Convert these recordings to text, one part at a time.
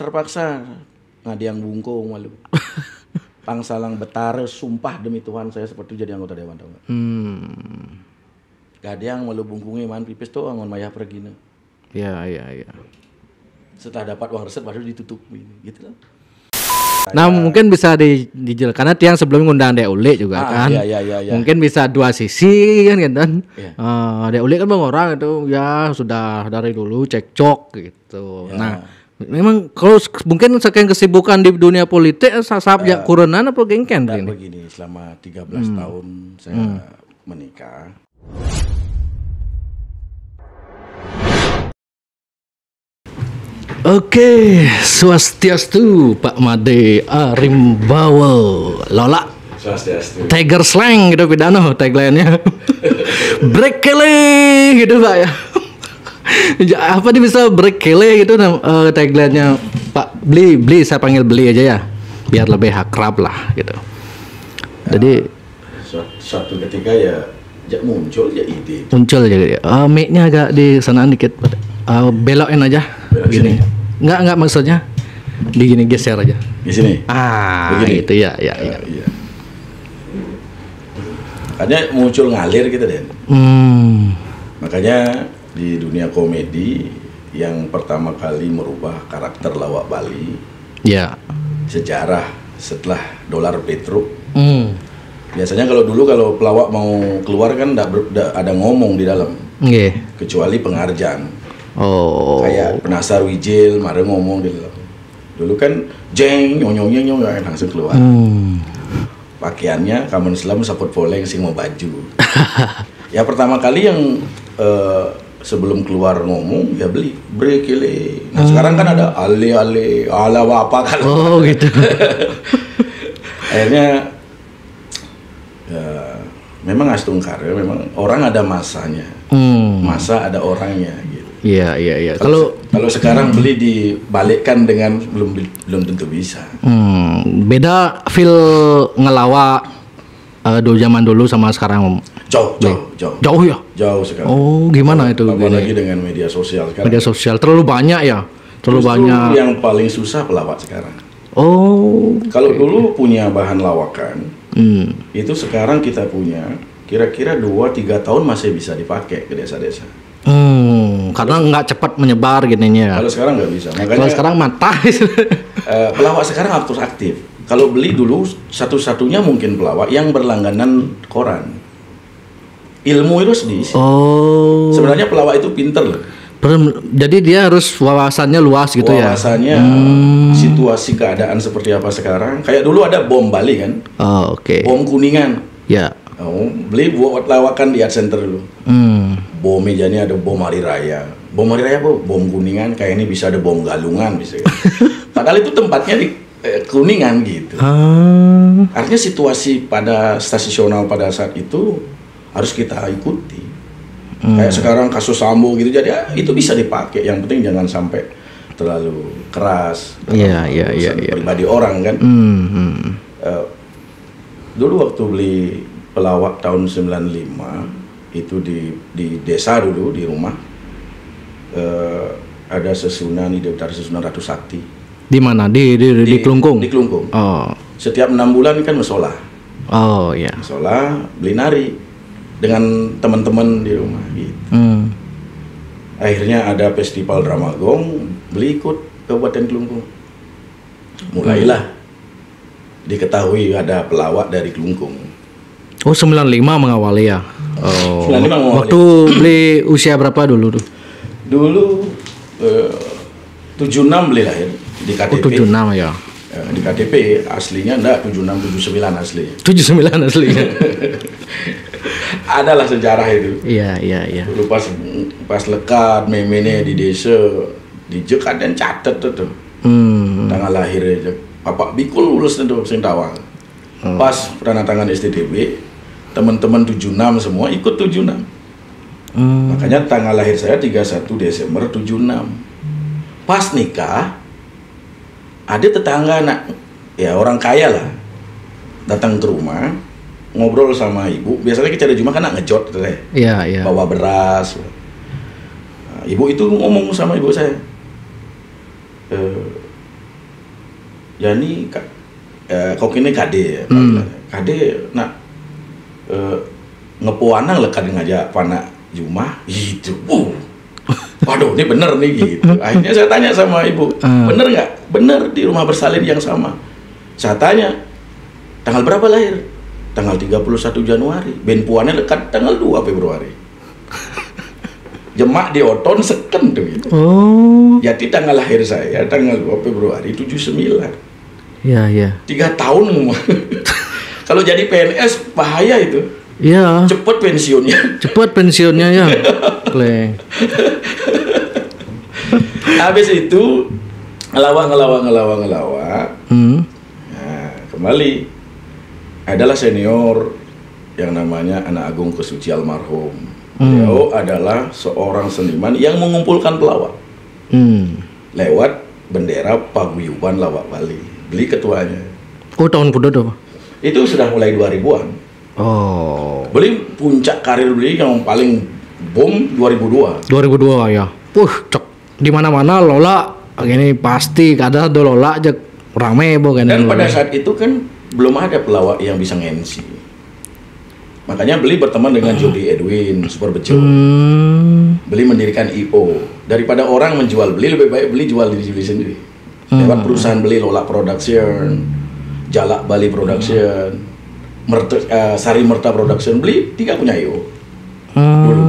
terpaksa ngadiang bungkung malu. Pangsalang betare sumpah demi Tuhan saya seperti jadi anggota dewan tau gak? Gadiang malu bungkungnya man pipis tuh angon mayah pergi nih. Iya. Setelah dapat uang reset baru ditutup gitu lah. Nah mungkin bisa dijelaskan karena tiang sebelum ngundang Dek Uli juga kan. Iya. Mungkin bisa dua sisi kan gitu kan. Iya. Dek Uli kan bang orang itu ya sudah dari dulu cekcok gitu. Ya. Nah memang kalau mungkin sekian kesibukan di dunia politik saat kurenan apa gengken Dan ini? begini selama 13 tahun saya menikah. Oke, swastiastu Pak Made Arimbawo Lola Swastiastu. Tiger Slang gitu pidano tagline-nya. Break kele gitu Pak ya. Apa nih bisa break kele gitu tagline-nya Pak Beli saya panggil Beli aja ya. Biar lebih akrab lah gitu. Jadi Suatu ketika ya muncul ide. muncul jadi mic-nya agak di sanaan dikit. Belokin aja. Belok Gini. sini. Enggak maksudnya di gini geser aja. Di sini. Begini. Itu ya. Iya. Makanya muncul ngalir gitu Den. Makanya di dunia komedi yang pertama kali merubah karakter lawak Bali Ya. sejarah setelah dolar Petruk. Biasanya kalau pelawak mau keluar kan nggak ada ngomong di dalam, Nggih. kecuali pengarjan. Oh. Kayak penasar Wijil, mari ngomong di dalam. Dulu kan jeng nyong langsung keluar. Pakaiannya kamen Islam saput poleng sing mau baju. Ya pertama kali yang sebelum keluar ngomong ya beli brekele. Nah sekarang kan ada ale ala apa kan. Oh gitu. Akhirnya ya, memang astungkar ya, memang orang ada masanya. Masa ada orangnya gitu. Iya. Kalau sekarang beli dibalikkan dengan belum tentu bisa. Beda feel ngelawak dulu zaman dulu sama sekarang. Jauh ya. Jauh sekali. Oh gimana itu? Apalagi dengan media sosial sekarang. Media sosial terlalu banyak ya. Terlalu Justru banyak. yang paling susah pelawak sekarang. Oh. Kalau dulu punya bahan lawakan, itu sekarang kita punya kira-kira 2-3 tahun masih bisa dipakai ke desa-desa. Karena nggak cepat menyebar gininya. Kalau sekarang nggak bisa. Makanya Kalau sekarang mata. pelawak sekarang aktif. Kalau beli dulu satu-satunya mungkin pelawak yang berlangganan koran. Ilmu itu diisi. Oh. Sebenarnya pelawak itu pinter loh. Jadi dia harus wawasannya luas gitu ya. Wawasannya situasi keadaan seperti apa sekarang. Kayak dulu ada bom Bali kan. Oh, oke. Bom Kuningan. Ya. Beli buat lawakan di Art Center dulu. Bom mejanya ada bom Hari Raya. Bom Hari Raya apa? Bom Kuningan. Kayak ini bisa ada bom Galungan bisa. Padahal itu tempatnya di Kuningan gitu. Artinya situasi pada stasional pada saat itu harus kita ikuti. Kayak sekarang kasus Sambo gitu. Jadi ya, itu bisa dipakai. Yang penting jangan sampai terlalu keras. Iya. Pribadi orang kan. Dulu waktu beli pelawak tahun 95 itu di desa dulu di rumah ada sesunan Ratu Sakti. Di mana? Di Kelungkung. Di Kelungkung. Oh. Setiap 6 bulan kan musola. Oh ya. Musola beli nari dengan teman-teman di rumah gitu. Akhirnya ada festival drama gong, beli ikut Kabupaten Kelungkung. Mulailah diketahui ada pelawak dari Kelungkung. Oh 95 mengawali ya. Oh. 95 mengawali. Waktu beli usia berapa dulu tuh? Dulu 76 beli lahir di KTP. Oh 76 ya. Di KTP aslinya enggak 76 79 aslinya. 79 aslinya. Adalah sejarah itu. Iya. Dulu pas lekat memene di desa dijekat dan catet tuh. Tanggal lahir aja. Bapak bikul lulus tentu sing tawang. Pas tanda tangan STTB, teman-teman 76 semua ikut 76. Makanya tanggal lahir saya 31 Desember 76. Pas nikah, ada tetangga anak, ya orang kaya lah, datang ke rumah, ngobrol sama ibu. Biasanya kita ada Jumat kan ngejot gitu ya. Iya. Bawa beras. Nah, ibu itu ngomong sama ibu saya, Yani kok ini KD ya, KD nak ngepuanang lekat ngajak panak Jumah gitu. Waduh, ini bener nih gitu. Akhirnya saya tanya sama ibu, bener nggak? Bener di rumah bersalin yang sama. Saya tanya, tanggal berapa lahir? Tanggal 31 Januari. Ben puannya lekat tanggal 2 Februari. Jemak di oton seken tuh gitu. Oh. Jadi tanggal lahir saya tanggal 2 Februari 79. Iya. 3 tahun. Kalau jadi PNS bahaya itu. Iya. Cepet pensiunnya ya. Kleng. Habis itu ngelawak. Nah, kembali adalah senior yang namanya Anak Agung Kesuci almarhum. Beliau adalah seorang seniman yang mengumpulkan pelawak lewat bendera paguyuban lawak Bali. Beli ketuanya. Oh, tahun kuda tuh. Itu sudah mulai 2000-an. Oh. Beli puncak karir beli yang paling boom 2002 ya. Cek di mana-mana Lola gini pasti ada Lola aja rame bo kan. Dan pada saat itu kan belum ada pelawak yang bisa nge-MC. Makanya Beli berteman dengan Jody Edwin Super Bejo. Beli mendirikan IO. Daripada orang menjual Beli, lebih baik Beli jual diri Beli sendiri. Lewat perusahaan Beli, Lola Production, Jalak Bali Production, Sari Merta Production. Beli 3 punya IO dulu.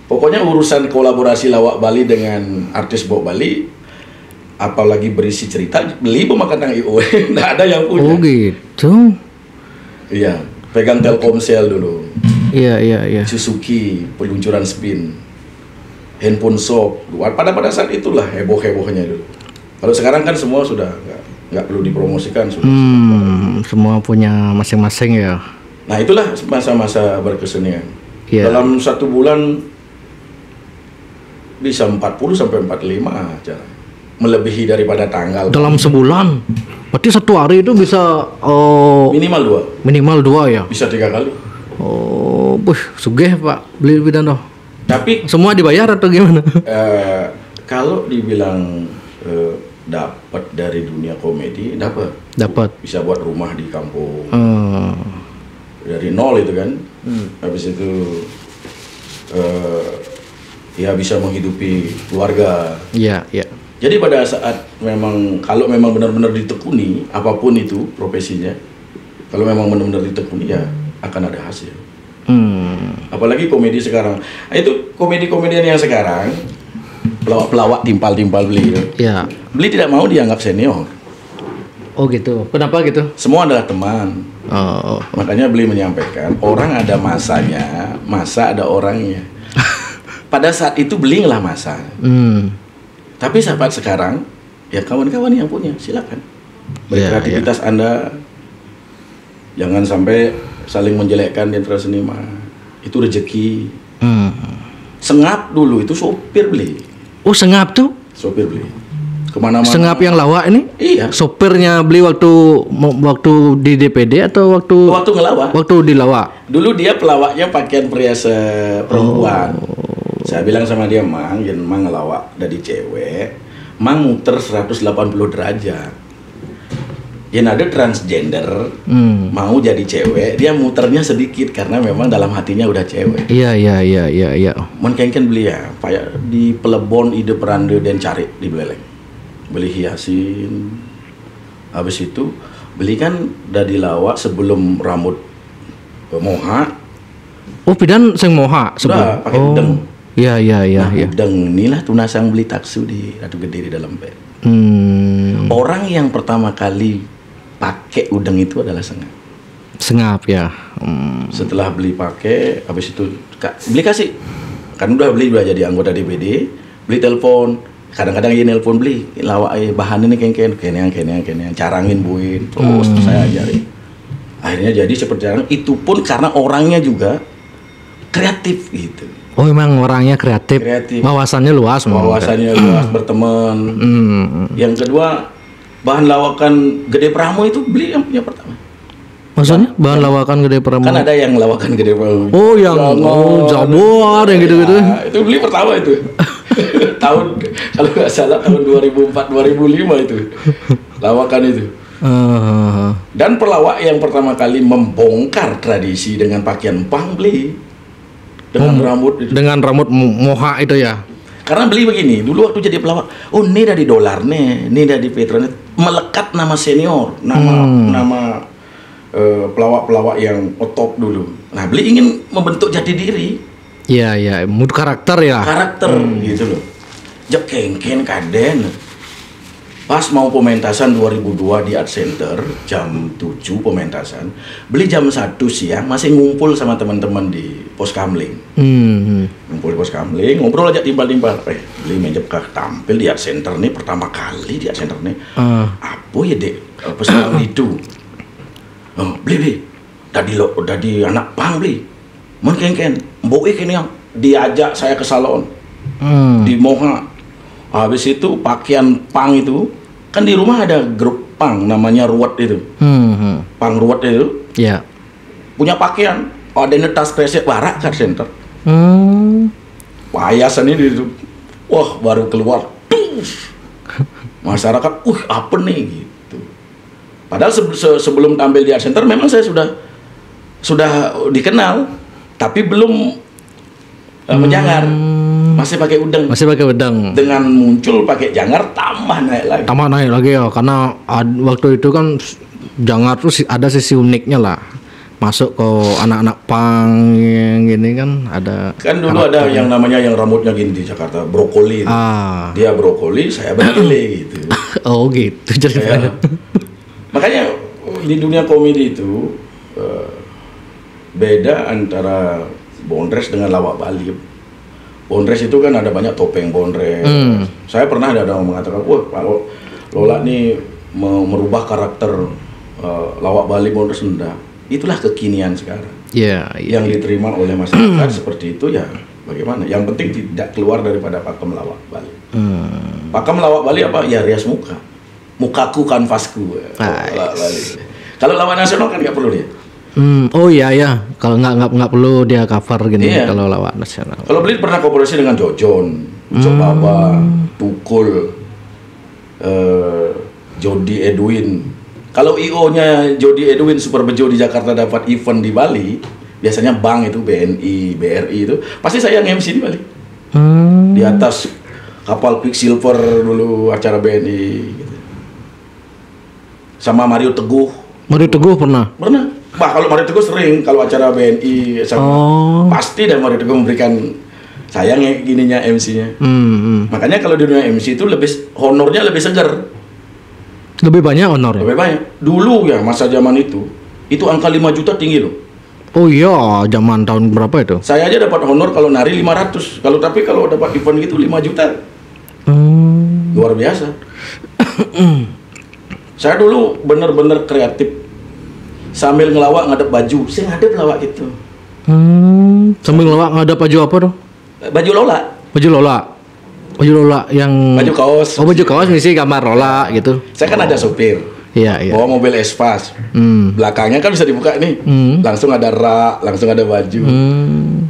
Pokoknya urusan kolaborasi lawak Bali dengan artis Bok Bali, apalagi berisi cerita, Beli pemakan yang IO. Nggak ada yang punya. Oh gitu. Iya, pegang Telkomsel dulu. Iya. Suzuki peluncuran spin, handphone shop. Pada saat itulah hebohnya dulu. Kalau sekarang kan semua sudah nggak perlu dipromosikan sudah. Semua punya masing-masing ya. Nah itulah masa-masa berkesenian. Yeah. Dalam 1 bulan bisa 40 sampai 45 acara, melebihi daripada tanggal. Dalam sebulan, berarti 1 hari itu bisa minimal 2 ya. Bisa 3 kali. Oh, sugih Pak Beli Widano. Tapi semua dibayar atau gimana? Kalau dibilang dapat dari dunia komedi, dapat bisa buat rumah di kampung dari nol itu kan. Habis itu ya bisa menghidupi keluarga. Iya. Jadi pada saat kalau memang benar-benar ditekuni apapun itu profesinya, kalau memang benar-benar ditekuni ya akan ada hasil. Apalagi komedi sekarang. Nah, itu komedian yang sekarang pelawak timpal Beli. Ya. Beli tidak mau dianggap senior. Oh gitu. Kenapa gitu? Semua adalah teman. Makanya Beli menyampaikan orang ada masanya, masa ada orangnya. Pada saat itu Beli lah masa. Tapi sahabat sekarang ya kawan-kawan yang punya silakan berkreativitas. Anda jangan sampai saling menjelekkan di antara seniman. Itu rezeki. Sengap dulu itu sopir Beli. Oh, Sengap tuh? Sopir Beli. Kemana-mana. Sengap yang lawak ini? Iya. Sopirnya Beli waktu di DPD atau waktu ngelawak? Waktu di lawak. Dulu dia pelawaknya pakaian pria perempuan. Saya bilang sama dia, Mang ngelawak dari cewek, Mang muter 180 derajat. Yang ada transgender mau jadi cewek, dia muternya sedikit karena memang dalam hatinya udah cewek. Iya. Menkengken Beli ya, di Pelebon ide perande dan cari di Beleng. Beli hiasin. Habis itu Beli kan udah dilawak sebelum rambut moha. Oh, pidan sing moha sebelum pakai udeng. Iya. Udeng inilah tunasang Beli taksu di Ratu Gede di dalam bed. Orang yang pertama kali pakai udeng itu adalah Sengap ya. Setelah Beli pakai, habis itu Beli kasih. Kan udah jadi anggota DPD, Beli telepon. Kadang-kadang dia nelpon Beli, lawak bahan ini kengken, carangin buin, terus saya ajarin. Akhirnya jadi seperti sekarang. Itu pun karena orangnya juga kreatif gitu. Oh, memang orangnya kreatif. Wawasannya luas. Berteman. Yang kedua, bahan lawakan Gede Pramo itu Beli yang punya pertama. Maksudnya bahan lawakan Gede Pramo? Kan ada yang lawakan Gede Pramo. Oh, yang Jabar yang gitu-gitu. Itu Beli pertama itu. Tahun kalau nggak salah tahun 2004-2005 itu. lawakan itu. Dan pelawak yang pertama kali membongkar tradisi dengan pakaian pang beli dengan rambut itu. Dengan rambut moha itu ya. Karena beli begini, dulu waktu jadi pelawak, oh ini dari dolar nih, ini dari Petronet, melekat nama senior, nama pelawak-pelawak yang top dulu. Nah, beli ingin membentuk jati diri. Iya, mood karakter ya. Karakter gitu loh. Jek kengken kaden. Pas mau pementasan 2002 di Art Center, jam 7 pementasan, beli jam 1 siang masih ngumpul sama teman-teman di Pos Kamling. Ngumpul di Pos Kamling, ngobrol aja timbal-timbal. Beli meja tampil di Art Center nih pertama kali di Art Center nih. Apa ya dek pesan itu? Oh, beli. Tadi anak pang beli. Mun kengken, mbok kene yang diajak saya ke salon. Di Moha. Habis itu pakaian pang itu kan di rumah ada grup pang namanya Ruwet itu. Pang Ruwet itu. Iya. Punya pakaian, ada tas kresek barak Art Center. Payasan ini wah baru keluar. Masyarakat, apa nih gitu. Padahal sebelum tampil di Art Center memang saya sudah dikenal, tapi belum menjangar. Masih pakai udang. Dengan muncul pakai jangar tambah naik lagi ya, karena waktu itu kan jangar terus ada sisi uniknya lah. Masuk ke anak-anak pang yang gini kan ada. Kan dulu ada yang namanya yang rambutnya gini di Jakarta, brokoli. Dia brokoli, saya bergele gitu. Oh gitu ceritanya. Makanya di dunia komedi itu beda antara Bondres dengan lawak Bali. Bondres itu kan ada banyak topeng Bondres. Saya pernah ada orang mengatakan, wah kalau Lola nih merubah karakter lawak Bali Bondres enggak. Itulah kekinian sekarang. Yang diterima oleh masyarakat seperti itu ya bagaimana. Yang penting tidak keluar daripada pakem lawak Bali. Pakem lawak Bali apa? Ya rias muka. Mukaku kanvasku. Kalau lawak nasional kan nggak perlu dia. Oh iya, kalau nggak perlu dia cover gini kalau lawak nasional. Kalau beli pernah kolaborasi dengan Jojon, Baba, Tukul, Jody Edwin. Kalau IO-nya Jody Edwin Super Bejo di Jakarta dapat event di Bali, biasanya bank itu BNI, BRI itu pasti saya yang MC di Bali. Di atas kapal Quicksilver dulu acara BNI. Gitu. Sama Mario Teguh. Pernah. Kalau Mario Teguh sering kalau acara BNI sama pasti dan Mario Teguh memberikan sayang gininya MC-nya. Makanya kalau di dunia MC itu honornya lebih segar. Lebih banyak honor. Lebih banyak. Dulu ya masa zaman itu angka 5 juta tinggi loh. Oh iya, zaman tahun berapa itu? Saya aja dapat honor kalau nari 500. Tapi kalau dapat event gitu 5 juta. Luar biasa. Saya dulu bener-bener kreatif. Sambil ngelawak ngadep baju, saya ngadep lawak gitu. Sambil ngelawak ngadep baju apa tuh? Baju Lola yang baju kaos. Oh, baju kaos ngisi gambar Lola gitu. Saya kan ada sopir. Iya. Bawa mobil Espas. Belakangnya kan bisa dibuka nih. Langsung ada langsung ada baju.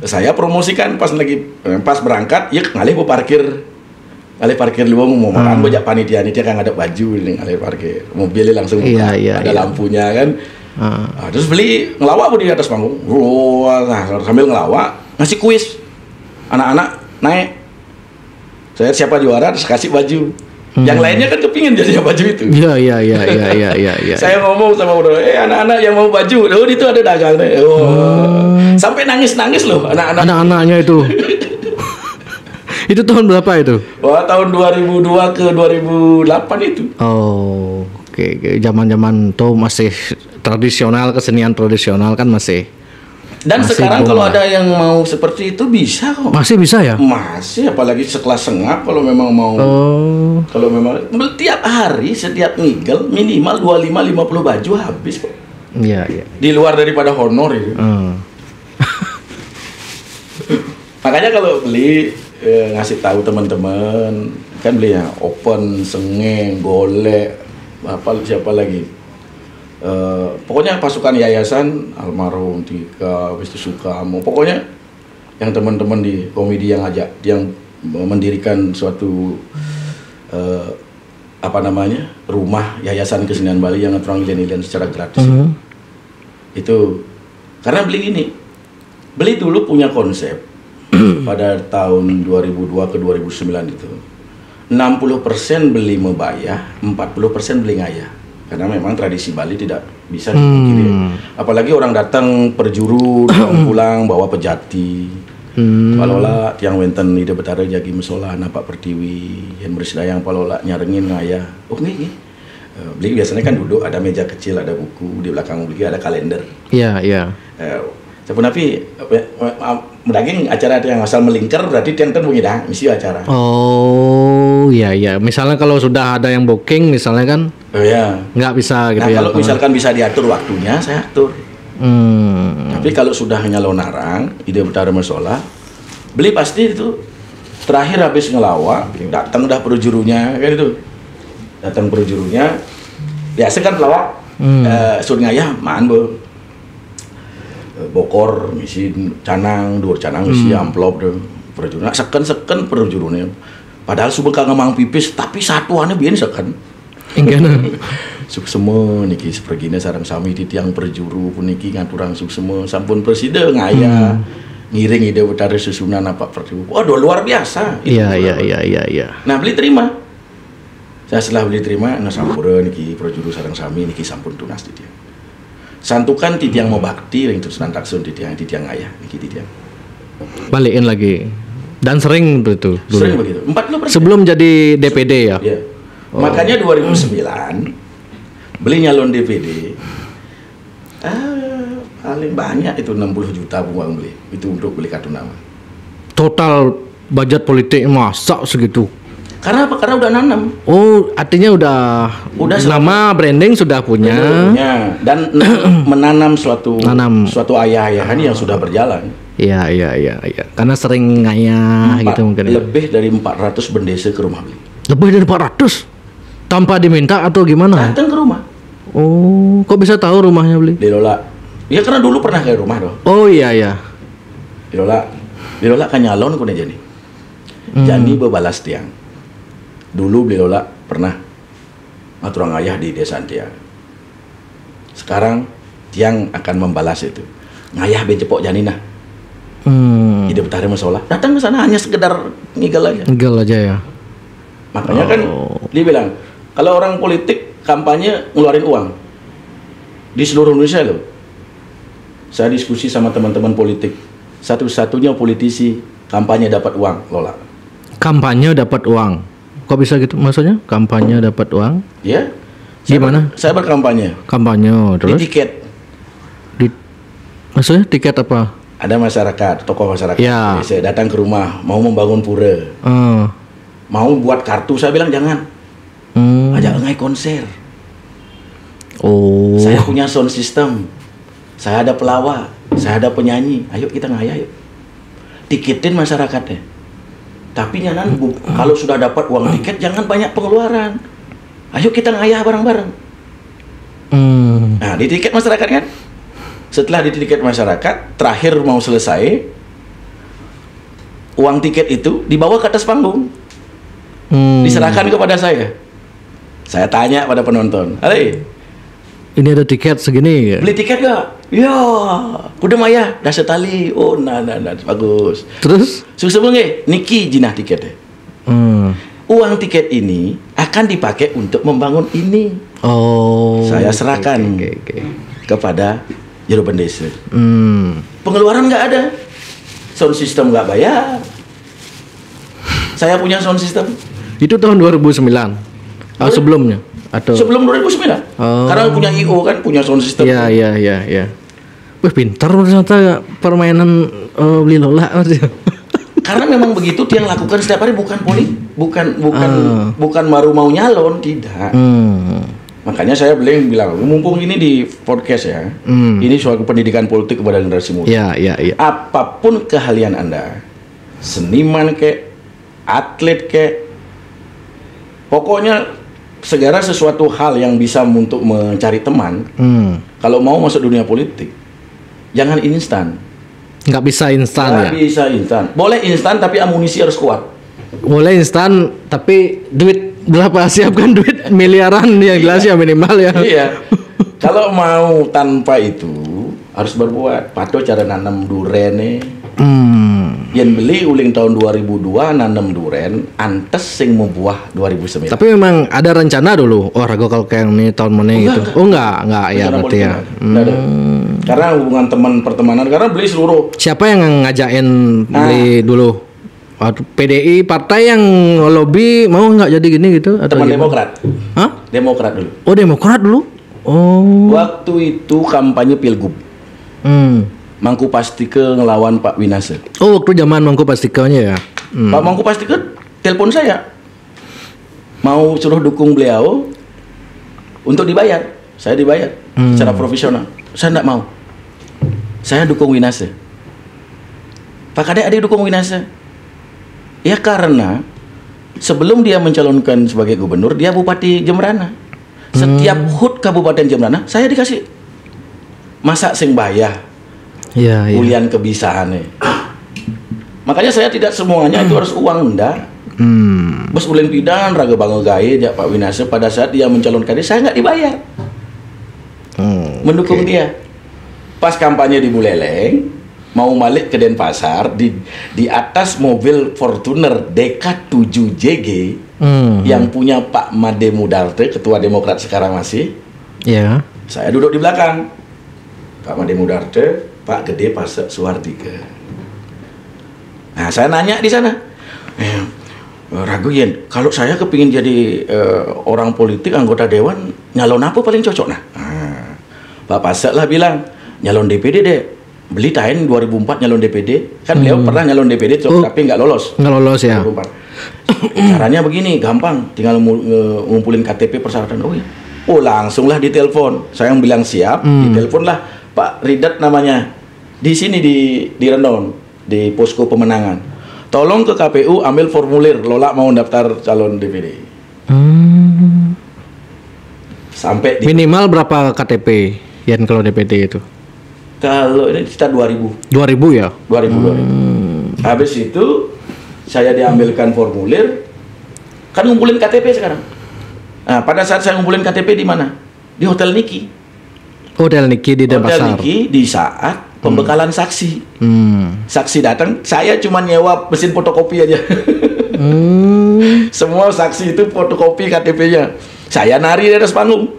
Saya promosikan pas berangkat, ya ngalih mau parkir lu mau makan bajak panitia kan ada baju ini ngalih parkir. Mobilnya langsung buka, ada lampunya kan. Terus beli ngelawak di atas panggung. Sambil ngelawak ngasih kuis. Anak-anak naik. Saya siapa juara terus kasih baju. Yang lainnya kan kepingin jadinya baju itu. Iya. Saya ngomong sama bro, anak-anak yang mau baju, itu ada dagang. Sampai nangis-nangis loh anak-anaknya itu. Itu tahun berapa itu? Wah, tahun 2002 ke 2008 itu. Oh, oke. Zaman-zaman tuh masih tradisional, kesenian tradisional kan masih. Dan sekarang kalau ada yang mau seperti itu bisa kok. Masih bisa ya? Masih, apalagi sekelas Sengap kalau memang mau. Kalau memang tiap hari setiap ngigel minimal 25-50 baju habis kok. Iya. Di luar daripada honor itu. Makanya kalau beli ngasih tahu teman-teman kan beli ya open, sengeng, golek, siapa lagi. Pokoknya pasukan yayasan almarhum Tika, Wistu Sukamo, pokoknya yang teman-teman di komedi yang mendirikan suatu rumah Yayasan Kesenian Bali yang orang ilian secara gratis. Itu karena beli dulu punya konsep pada tahun 2002 ke 2009 itu 60% beli mebayah, 40% beli ngayah. Karena memang tradisi Bali tidak bisa dipungkiri. Apalagi orang datang perjuru, pulang bawa pejati. Palola tiang wenten ide betara jagi mesola napak pertiwi yang bersedayang palola nyarengin ngayah. Oh nih. Beli biasanya kan duduk ada meja kecil, ada buku di belakang beli ada kalender. Iya. Tapi daging acara yang asal melingkar berarti tiang bunyi dah misi acara. Oh iya. Misalnya kalau sudah ada yang booking misalnya kan. Oh ya. Nggak bisa gitu ya. ya. Kalau misalkan bisa diatur waktunya saya atur. Tapi kalau sudah hanya lonarang, ide betara mesola, beli pasti itu terakhir habis ngelawak, datang dah perjurunya kan itu. Datang perjurunya, biasa kan pelawak, sur ngayah, maan bokor, misi canang, dur canang, misi amplop deh, perjurunya, seken perjurunya. Padahal suka ngemang pipis, tapi satuannya biar seken. Enggak. Suksema niki sepergina sarang sami di tiang perjuru puniki ngaturang suksema sampun presiden ngaya ngiring ide betara susunan apa perjuru. Waduh luar biasa. Iya. Nah beli terima. Saya setelah beli terima nah sampura niki perjuru sarang sami niki sampun tunas di tiang. Santukan di tiang mau bakti ring terus nantaksun di tiang ngaya niki di tiang. Balikin lagi. Dan sering itu dulu. Sering begitu. 40%. Sebelum jadi DPD ya. Iya. Makanya 2009 beli nyalon DPD paling banyak itu 60 juta uang beli itu untuk beli kartu nama. Total budget politik masak segitu. Karena apa? Karena udah nanam. Oh, artinya udah nama branding sudah punya. Dan menanam suatu ayah-ayahan yang sudah berjalan. Iya. Karena sering ngayah gitu mungkin. Lebih dari 400 bendesa ke rumah beli. Lebih dari 400? Tanpa diminta atau gimana? Datang ke rumah. Oh, kok bisa tahu rumahnya beli? Dilola. Ya karena dulu pernah ke rumah doh. Oh iya. Dilola kan nyalon kone jadi. Jadi bebalas tiang. Dulu Dilola pernah ngaturang ayah di desa tiang. Sekarang tiang akan membalas itu. Ngayah becepok janina. Ide betara masalah. Datang ke sana hanya sekedar ngigel aja ya. Makanya kan dia bilang kalau orang politik kampanye ngeluarin uang di seluruh Indonesia loh. Saya diskusi sama teman-teman politik, satu-satunya politisi kampanye dapat uang, Lola. Kampanye dapat uang, kok bisa gitu? Maksudnya kampanye dapat uang? Ya. Gimana? Saya berkampanye. Kampanye terus? Di tiket. Maksudnya tiket apa? Ada masyarakat, tokoh masyarakat. Ya. Saya datang ke rumah, mau membangun pura. Mau buat kartu, saya bilang jangan. Ajak ngai konser. Oh. Saya punya sound system. Saya ada pelawak, saya ada penyanyi. Ayo kita ngaya yuk. Tiketin masyarakatnya. Tapi jangan kalau sudah dapat uang tiket jangan banyak pengeluaran. Ayo kita ngayah bareng-bareng. Nah, di tiket masyarakat kan. Setelah di tiket masyarakat, terakhir mau selesai, uang tiket itu dibawa ke atas panggung. Diserahkan kepada saya. Saya tanya pada penonton, "Hei, ini ada tiket segini ya? Beli tiket gak?" "Ya, udah maya, dah setali." "Oh, nah, bagus." Terus? Susah banget, niki jinah tiketnya. Uang tiket ini akan dipakai untuk membangun ini. Oh. Saya serahkan kepada juru pendesa. Pengeluaran nggak ada, sound system nggak bayar. Saya punya sound system. Itu tahun 2009. Sebelumnya atau sebelum 2009. Karena punya IO kan, punya sound system. Iya. Wih, pintar ternyata permainan beli Lola. Karena memang begitu dia lakukan setiap hari, bukan baru mau nyalon, tidak. Makanya saya bilang, mumpung ini di podcast ya, ini soal pendidikan politik kepada generasi muda. Iya. Apapun keahlian Anda, seniman kek, atlet kek, pokoknya segala sesuatu hal yang bisa untuk mencari teman. Kalau mau masuk dunia politik, jangan instan. Nggak bisa instan ya? Bisa instan. Boleh instan tapi amunisi harus kuat. Boleh instan tapi duit Berapa siapkan duit miliaran yang jelas ya minimal ya. Iya. Kalau mau tanpa itu harus berbuat. Pato cara nanam duren nih. Yang beli uling tahun 2002 nanam duren, antes sing membuah 2009. Tapi memang ada rencana dulu. Oh, ragu kalau kayak ini tahun mana gitu. Enggak. Oh enggak ya berarti ya. Enggak ada. Karena hubungan teman pertemanan, karena beli seluruh. Siapa yang ngajakin beli dulu? Waktu PDI partai yang lobby mau nggak jadi gini gitu atau Teman gimana? Demokrat. Hah? Demokrat dulu. Oh, Demokrat dulu. Oh. Waktu itu kampanye Pilgub. Mangku Pastike ngelawan Pak Winase. Oh, waktu zaman Mangku Pastikanya ya. Pak Mangku Pastike telepon saya. Mau suruh dukung beliau untuk dibayar. Saya dibayar secara profesional. Saya enggak mau. Saya dukung Winase. Pak Kadek ada dukung Winase. Ya karena sebelum dia mencalonkan sebagai gubernur, dia Bupati Jembrana. Setiap HUT Kabupaten Jembrana saya dikasih masak sing bayar. Iya, iya. Ulian kebisaannya. Makanya saya tidak semuanya itu harus uang enggak. Bos ulin pidan raga bangga gaya jak Pak Winase pada saat dia mencalonkan dia, saya nggak dibayar. Mendukung dia. Pas kampanye di Buleleng, mau balik ke Denpasar di atas mobil Fortuner DK7JG yang punya Pak Made Mudarte, ketua Demokrat sekarang masih. Iya. Saya duduk di belakang. Pak Made Mudarte, Pak Gede Pasek Suardike. Nah, saya nanya di sana, Ragu Yen, kalau saya kepingin jadi orang politik, anggota dewan, nyalon apa paling cocok? Nah, Pak Pasek lah bilang, nyalon DPD deh. Beli tahun 2004 nyalon DPD, kan beliau pernah nyalon DPD, tapi nggak lolos. Nggak lolos ya. 2004. Caranya begini, gampang, tinggal ngumpulin KTP persyaratan. Oh langsunglah ditelepon. Saya yang bilang siap, ditelepon lah. Pak Ridat namanya, di sini di Rendon, di posko pemenangan. Tolong ke KPU ambil formulir Lola mau daftar calon DPD. Sampai di Minimal berapa KTP yang kalau DPD itu? kalau ini sekitar 2000. 2000 ya? 2000. Habis itu saya diambilkan formulir, kan ngumpulin KTP sekarang. Nah, pada saat saya ngumpulin KTP di mana? Di Hotel Niki. Hotel Niki di Denpasar. Hotel Niki di saat pembekalan saksi. Saksi datang, saya cuma nyewa mesin fotokopi aja. Semua saksi itu fotokopi KTP-nya. Saya nari di atas panggung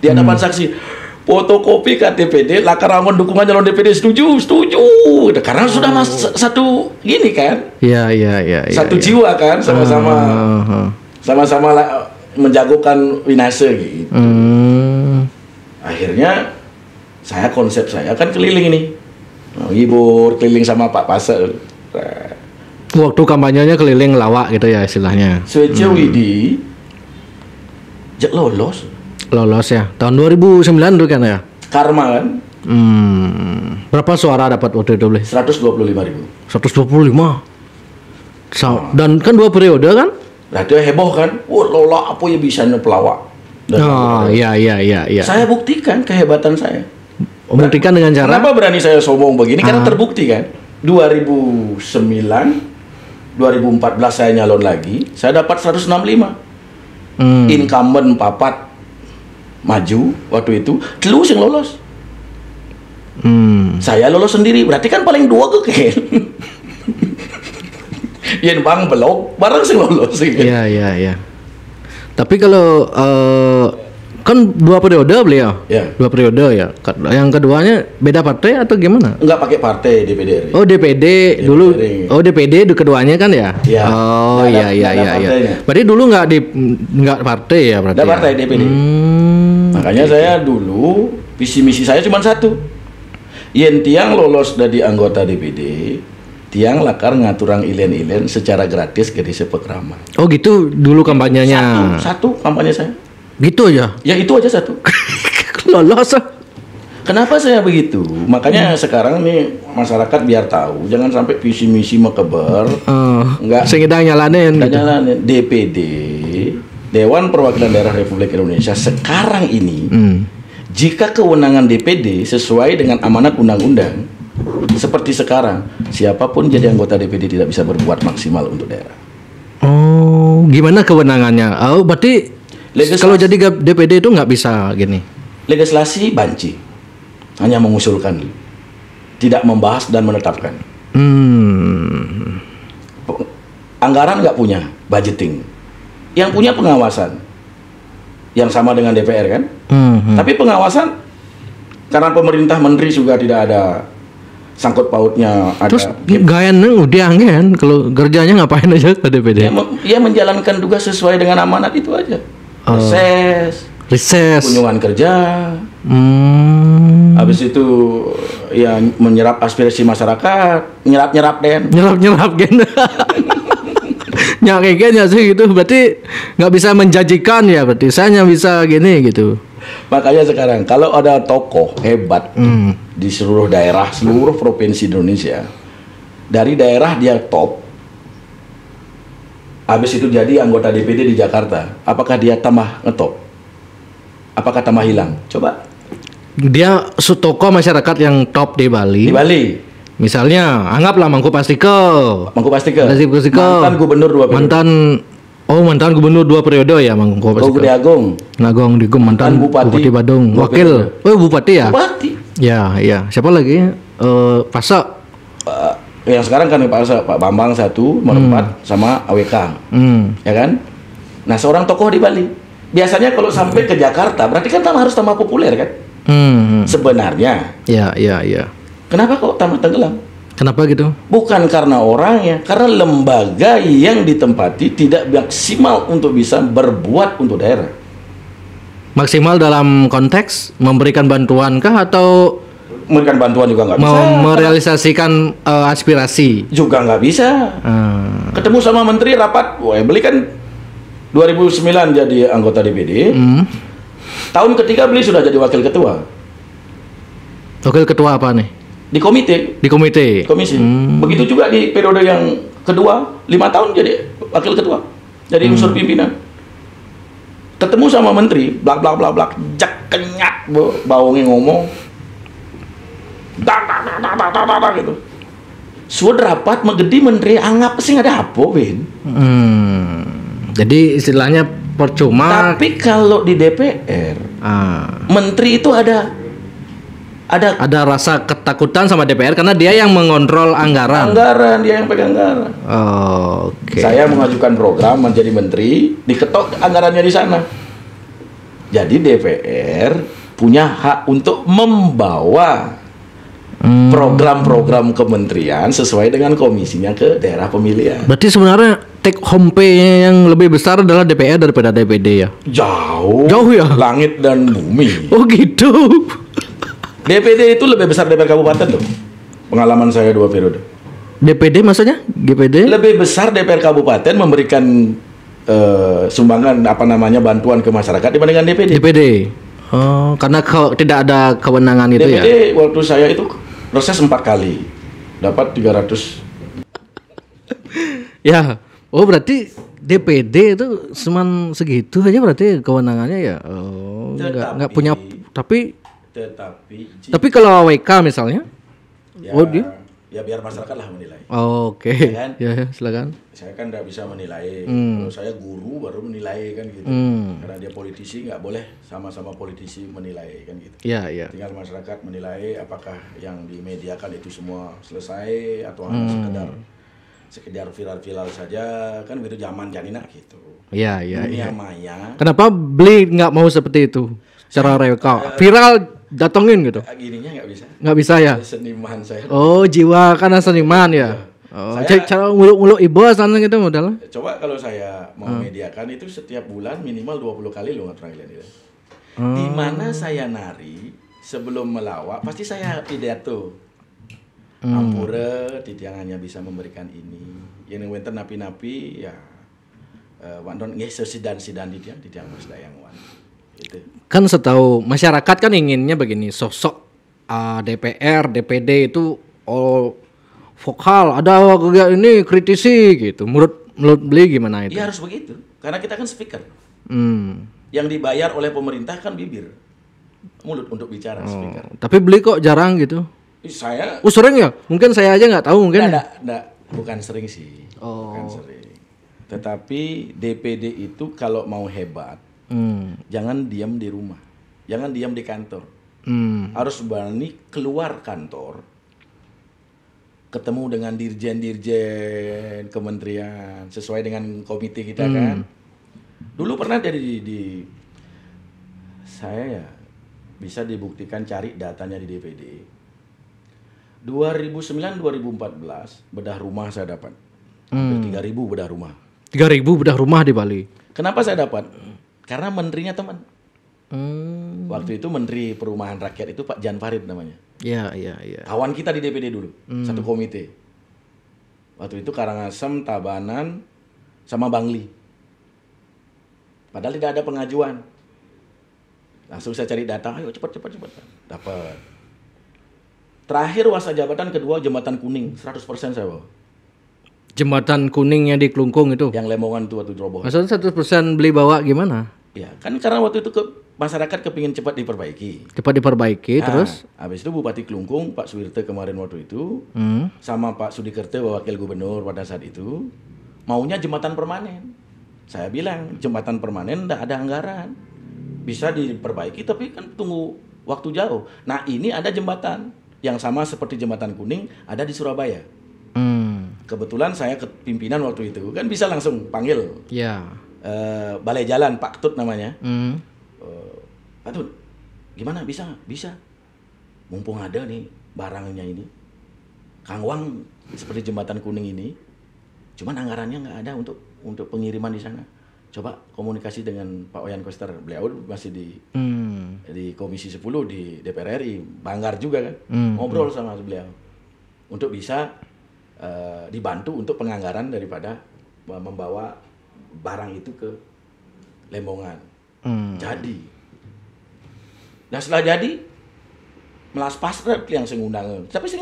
di hadapan saksi. Fotokopi KTPD, lakar rangon dukungan calon DPD setuju. Karena sudah satu gini kan. Iya. Satu jiwa kan, sama-sama menjagokan Winase gitu. Akhirnya konsep saya kan keliling nih, hibur keliling sama Pak Pasek. Waktu kampanyenya keliling lawak gitu ya istilahnya. Swece Widi jak lolos ya tahun 2009 tuh kan ya. Karma kan. Berapa suara dapat waktu itu beli? 125.000. 125. Dan kan 2 periode kan? Nah dia heboh kan. Lola apa ya bisanya pelawak. Iya. Saya buktikan kehebatan saya. Buktikan dengan cara? Kenapa berani saya sombong begini? Karena terbukti kan. 2009, 2014 saya nyalon lagi, saya dapat 165. Incumbent papat maju waktu itu, telus yang lolos. Saya lolos sendiri, berarti kan paling 2 keken. Yen bang belok, bareng sih lolos sih. Iya. Tapi kalau kan 2 periode beliau. Ya. 2 periode ya. Yang keduanya beda partai atau gimana? Enggak pakai partai DPD. Oh DPD dulu. Oh DPD keduanya kan ya? Iya. Oh Nggak iya. partainya. Berarti dulu nggak partai ya berarti? Enggak partai DPD. Makanya saya dulu visi misi saya cuma satu. Yen tiang lolos dari anggota DPD, tiang lakar ngaturang ilen-ilen secara gratis ke desa Pekraman. Oh gitu dulu kampanyenya. Satu kampanye saya. Gitu aja. Ya itu aja satu. Lolos. Kenapa saya begitu? Makanya sekarang nih masyarakat biar tahu, jangan sampai visi misi mekeber. Enggak. Sehingga nyalanin. Gitu. Nyalanin. DPD, Dewan Perwakilan Daerah Republik Indonesia sekarang ini, jika kewenangan DPD sesuai dengan amanat undang-undang, seperti sekarang, siapapun jadi anggota DPD tidak bisa berbuat maksimal untuk daerah. Oh, gimana kewenangannya? Oh, berarti kalau jadi DPD itu nggak bisa gini. Legislasi banci, hanya mengusulkan, tidak membahas dan menetapkan. Anggaran nggak punya, budgeting. Yang punya pengawasan, yang sama dengan DPR kan. Tapi pengawasan, karena pemerintah menteri juga tidak ada sangkut pautnya. Terus gayanya udah kan, kalau kerjanya ngapain aja ke DPD? Dia menjalankan tugas sesuai dengan amanat itu aja. Reses, kunjungan kerja. Habis itu ya menyerap aspirasi masyarakat, nyerap Den. Kayaknya sih gitu, berarti nggak bisa menjanjikan ya, berarti saya hanya bisa gini gitu. Makanya sekarang kalau ada tokoh hebat di seluruh daerah, seluruh provinsi Indonesia, dari daerah dia top, habis itu jadi anggota DPD di Jakarta, apakah dia tambah ngetop? Apakah tambah hilang? Coba. Dia tokoh masyarakat yang top di Bali. Misalnya, anggaplah Mangku Pastike. Mantan gubernur 2 periode. Mantan gubernur 2 periode ya, Mangku Pastike. Nagong Digum, mantan Bupati Badung. Wakil. Bupati ya? Bupati. Ya. Siapa lagi? Pasok. Yang sekarang kan Pak Bambang 1, Merempat sama AWK. Ya kan? Nah, seorang tokoh di Bali. Biasanya kalau sampai ke Jakarta, berarti kan harus tambah populer kan? Sebenarnya. Iya. Kenapa kok tambah tenggelam? Kenapa gitu? Bukan karena orangnya, karena lembaga yang ditempati tidak maksimal untuk bisa berbuat untuk daerah. Maksimal dalam konteks memberikan bantuan kah atau memberikan bantuan juga nggak bisa? Merealisasikan aspirasi juga nggak bisa. Ketemu sama menteri rapat, beli kan 2009 jadi anggota DPD. Tahun ketiga beli sudah jadi wakil ketua. Wakil ketua apa nih? Di komisi. Begitu juga di periode yang kedua, 5 tahun jadi wakil ketua, jadi unsur pimpinan. Ketemu sama menteri, blak jak kenyak baunya ngomong, gitu. Sudah rapat menggedi menteri, anggap sih ada apa, Win? Jadi istilahnya percuma. Tapi kalau di DPR, menteri itu ada rasa ketakutan sama DPR karena dia yang mengontrol anggaran. Dia yang pegang anggaran. Oke. Saya mengajukan program menjadi menteri, diketok anggarannya di sana. Jadi DPR punya hak untuk membawa program-program kementerian sesuai dengan komisinya ke daerah pemilihan. Berarti sebenarnya take home pay-nya yang lebih besar adalah DPR daripada DPD ya? Jauh ya? Langit dan bumi. Oh gitu. DPD itu lebih besar DPR kabupaten loh. Pengalaman saya 2 periode. DPD maksudnya? GPD? Lebih besar DPR kabupaten memberikan sumbangan bantuan ke masyarakat dibandingkan DPD. Oh, karena tidak ada kewenangan itu ya. DPD waktu saya itu proses 4 kali. Dapat 300. Ya. Oh, berarti DPD itu cuman segitu aja berarti kewenangannya ya. Oh, enggak punya Tapi kalau AWK misalnya, ya biar masyarakat lah menilai. Oke. Ya, silakan. Saya kan nggak bisa menilai. Kalau saya guru baru menilai kan gitu. Karena dia politisi nggak boleh sama-sama politisi menilai kan gitu. Iya. Tinggal masyarakat menilai apakah yang dimediakan itu semua selesai atau hanya sekedar viral saja kan gitu, zaman janina gitu. Iya. Maya. Kenapa beli nggak mau seperti itu? Secara viral datengin gitu. Gininya nggak bisa ya. Seniman saya. Oh, jiwa karena seniman ya. Cara nguluk-nguluk ibu sana gitu modal. Coba kalau saya mau mediakan itu setiap bulan minimal 20 kali loh ngetrailer. Di mana saya nari sebelum melawak pasti saya pidato. Ampura titiangannya bisa memberikan ini. Yang wenten napi-napi ya wandon nggih sesidan-sidan titiang Mas Dayang wan. Gitu. Kan setahu masyarakat kan inginnya begini, sosok DPR, DPD itu vokal, ada ini kritisi gitu. Menurut beli gimana itu? Iya harus begitu, karena kita kan speaker. Yang dibayar oleh pemerintah kan bibir, mulut untuk bicara speaker. Tapi beli kok jarang gitu. Saya sering ya? Mungkin saya aja nggak tahu mungkin. Enggak, bukan sering sih. Bukan sering. Tetapi DPD itu kalau mau hebat, jangan diam di rumah, jangan diam di kantor. Harus berani keluar kantor, ketemu dengan dirjen-dirjen kementerian sesuai dengan komite kita kan. Dulu pernah di saya ya bisa dibuktikan, cari datanya di DPD. 2009-2014 bedah rumah saya dapat. Hampir 3.000 bedah rumah. 3.000 bedah rumah di Bali. Kenapa saya dapat? Karena menterinya teman. Waktu itu Menteri Perumahan Rakyat itu Pak Jan Farid namanya. Iya. Kawan kita di DPD dulu, satu komite. Waktu itu Karangasem, Tabanan, sama Bangli. Padahal tidak ada pengajuan. Langsung saya cari data, ayo cepat. Dapat. Terakhir masa jabatan kedua Jembatan Kuning, 100% saya bawa. Jembatan Kuning yang di Klungkung itu. Yang Lemongan itu waktu Roboh. Maksudnya 100% beli bawa gimana? Ya, kan karena waktu itu masyarakat kepingin cepat diperbaiki. Terus? Habis itu Bupati Klungkung, Pak Suwirte kemarin waktu itu, sama Pak Sudikerte, Wakil Gubernur pada saat itu, maunya jembatan permanen. Saya bilang, jembatan permanen tidak ada anggaran. Bisa diperbaiki, tapi kan tunggu waktu jauh. Nah, ini ada jembatan yang sama seperti Jembatan Kuning, ada di Surabaya. Kebetulan saya ke pimpinan waktu itu, kan bisa langsung panggil. Ya. Balai Jalan, Pak Tut namanya. Pak Tut, gimana? Bisa. Mumpung ada nih barangnya ini. Kang Wang seperti Jembatan Kuning ini, cuman anggarannya nggak ada untuk pengiriman di sana. Coba komunikasi dengan Pak Wayan Koster, beliau masih di Komisi 10 di DPR RI, Banggar juga kan. Ngobrol sama beliau untuk bisa dibantu untuk penganggaran daripada membawa barang itu ke Lembongan. Jadi. Nah setelah jadi, melas pasrah yang ngundang. Tapi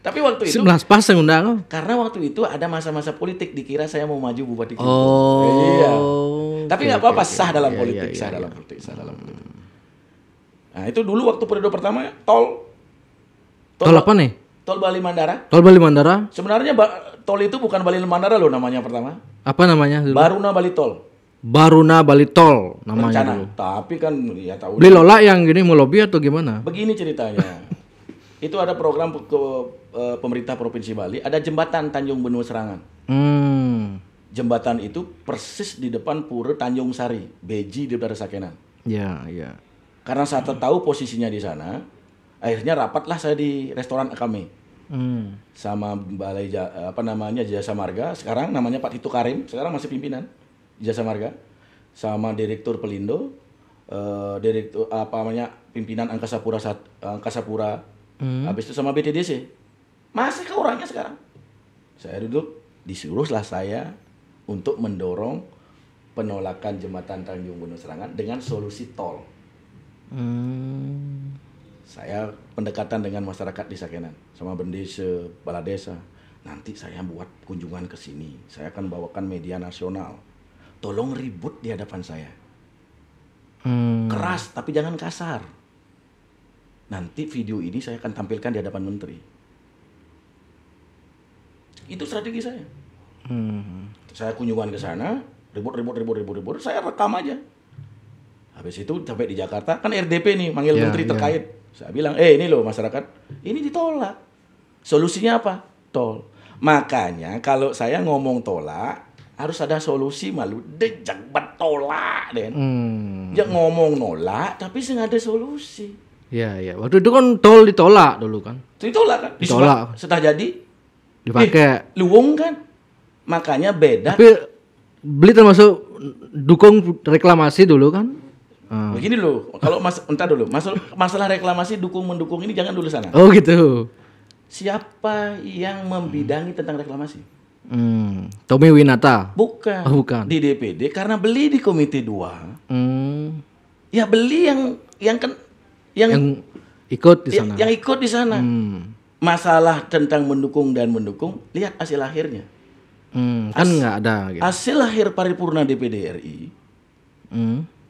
tapi waktu itu melas pas ngundang. Karena waktu itu ada masa-masa politik, dikira saya mau maju bupati. Iya. Tapi nggak apa-apa, sah dalam politik, sah dalam politik. Nah itu dulu waktu periode pertama tol apa nih? Tol Bali Mandara. Tol Bali Mandara. Sebenarnya tol itu bukan Bali Mandara loh namanya pertama. Apa namanya? Baruna Bali Tol. Baruna Bali Tol namanya Rencana. dulu. Tapi kan ya tahu. Beli Lola yang gini mau lobby atau gimana? Begini ceritanya. Itu ada program pemerintah Provinsi Bali, ada jembatan Tanjung Benua Serangan. Jembatan itu persis di depan Pura Tanjung Sari, Beji di Utara Sakenan. Iya. Karena saya tahu posisinya di sana, akhirnya rapatlah saya di restoran Akame. Sama Balai Jasa Marga, sekarang namanya Pak Tito Karim, sekarang masih pimpinan Jasa Marga, sama Direktur Pelindo, pimpinan Angkasa Pura habis itu sama BTDC. Masih ke orangnya sekarang. Saya duduk, disuruhlah saya untuk mendorong penolakan jembatan Tanjung Benua Serangan dengan solusi tol. Saya pendekatan dengan masyarakat di Sakenan, sama Bendese, Kepala Desa. Nanti saya buat kunjungan ke sini. Saya akan bawakan media nasional. Tolong ribut di hadapan saya. Keras, tapi jangan kasar. Nanti video ini saya akan tampilkan di hadapan menteri. Itu strategi saya. Saya kunjungan ke sana, ribut, saya rekam aja. Habis itu sampai di Jakarta, kan RDP nih, manggil menteri terkait. Saya bilang, ini loh masyarakat, ini ditolak. Solusinya apa? Tol. Makanya kalau saya ngomong tolak, harus ada solusi malu. Dejak tolak, Den. Ya ngomong nolak, tapi nggak ada solusi. Iya. Waktu itu kan tol ditolak dulu kan. Ditolak kan? Ditolak. Setelah jadi dipakai. Luwung kan? Makanya beda. Tapi beli termasuk dukung reklamasi dulu kan? Begini loh, kalau entar dulu, masalah reklamasi dukung-mendukung ini jangan dulu sana. Oh gitu. Siapa yang membidangi tentang reklamasi? Tommy Winata. Bukan. Oh, bukan. Di DPD karena beli di Komite 2. Ya beli yang ikut di sana. Yang ikut di sana. Masalah tentang mendukung dan mendukung, lihat hasil akhirnya. Kan nggak ada. Gitu. Hasil akhir paripurna DPD RI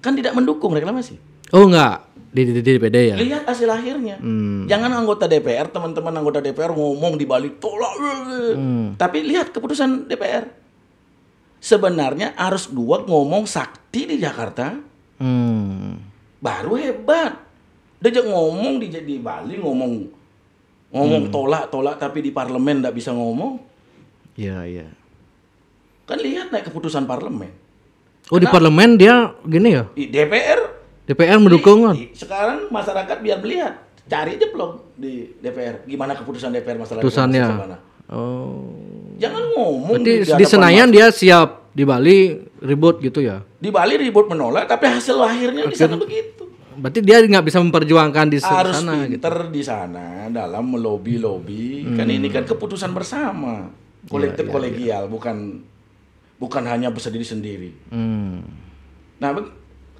kan tidak mendukung reklamasi. Oh nggak di DPD ya. Lihat hasil akhirnya. Jangan anggota DPR, teman-teman anggota DPR ngomong di balik tolak. Tapi lihat keputusan DPR. sebenarnya harus dua ngomong sakti di Jakarta. Baru hebat. Dia ngomong di Bali ngomong tolak tapi di parlemen nggak bisa ngomong. Iya. Kan lihat naik keputusan parlemen. Di parlemen dia gini ya? DPR mendukung kan? Sekarang masyarakat biar melihat. Cari aja blog di DPR. Gimana keputusan DPR masalah keputusannya. Jangan ngomong di Senayan dia siap, di Bali ribut gitu ya? Di Bali ribut menolak, tapi hasil akhirnya di sana begitu. Berarti dia nggak bisa memperjuangkan di sana. Harus pinter gitu. Di sana dalam melobi. Kan ini kan keputusan bersama, kolektif kolegial, bukan hanya sendiri. Nah,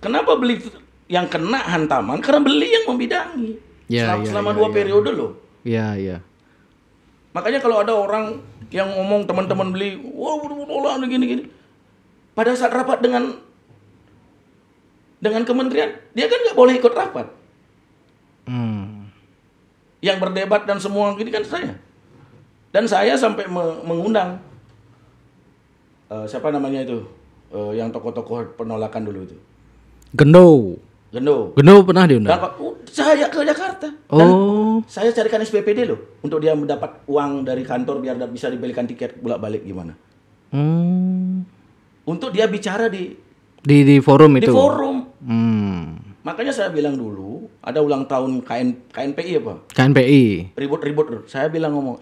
kenapa beli yang kena hantaman? Karena beli yang membidangi. Selama 2 periode loh. Iya. Makanya kalau ada orang yang ngomong teman-teman beli, wah gini. Pada saat rapat dengan kementerian, dia kan nggak boleh ikut rapat. Yang berdebat dan semua gini kan saya. Dan saya sampai mengundang siapa namanya itu, yang tokoh-tokoh penolakan dulu itu. Gendo pernah diundang. Saya ke Jakarta. Dan saya carikan SPPD loh untuk dia mendapat uang dari kantor biar bisa dibelikan tiket bolak-balik gimana. Untuk dia bicara di forum itu. Di forum. Makanya saya bilang dulu ada ulang tahun KNPI apa? KNPI. Ribut. Saya bilang ngomong,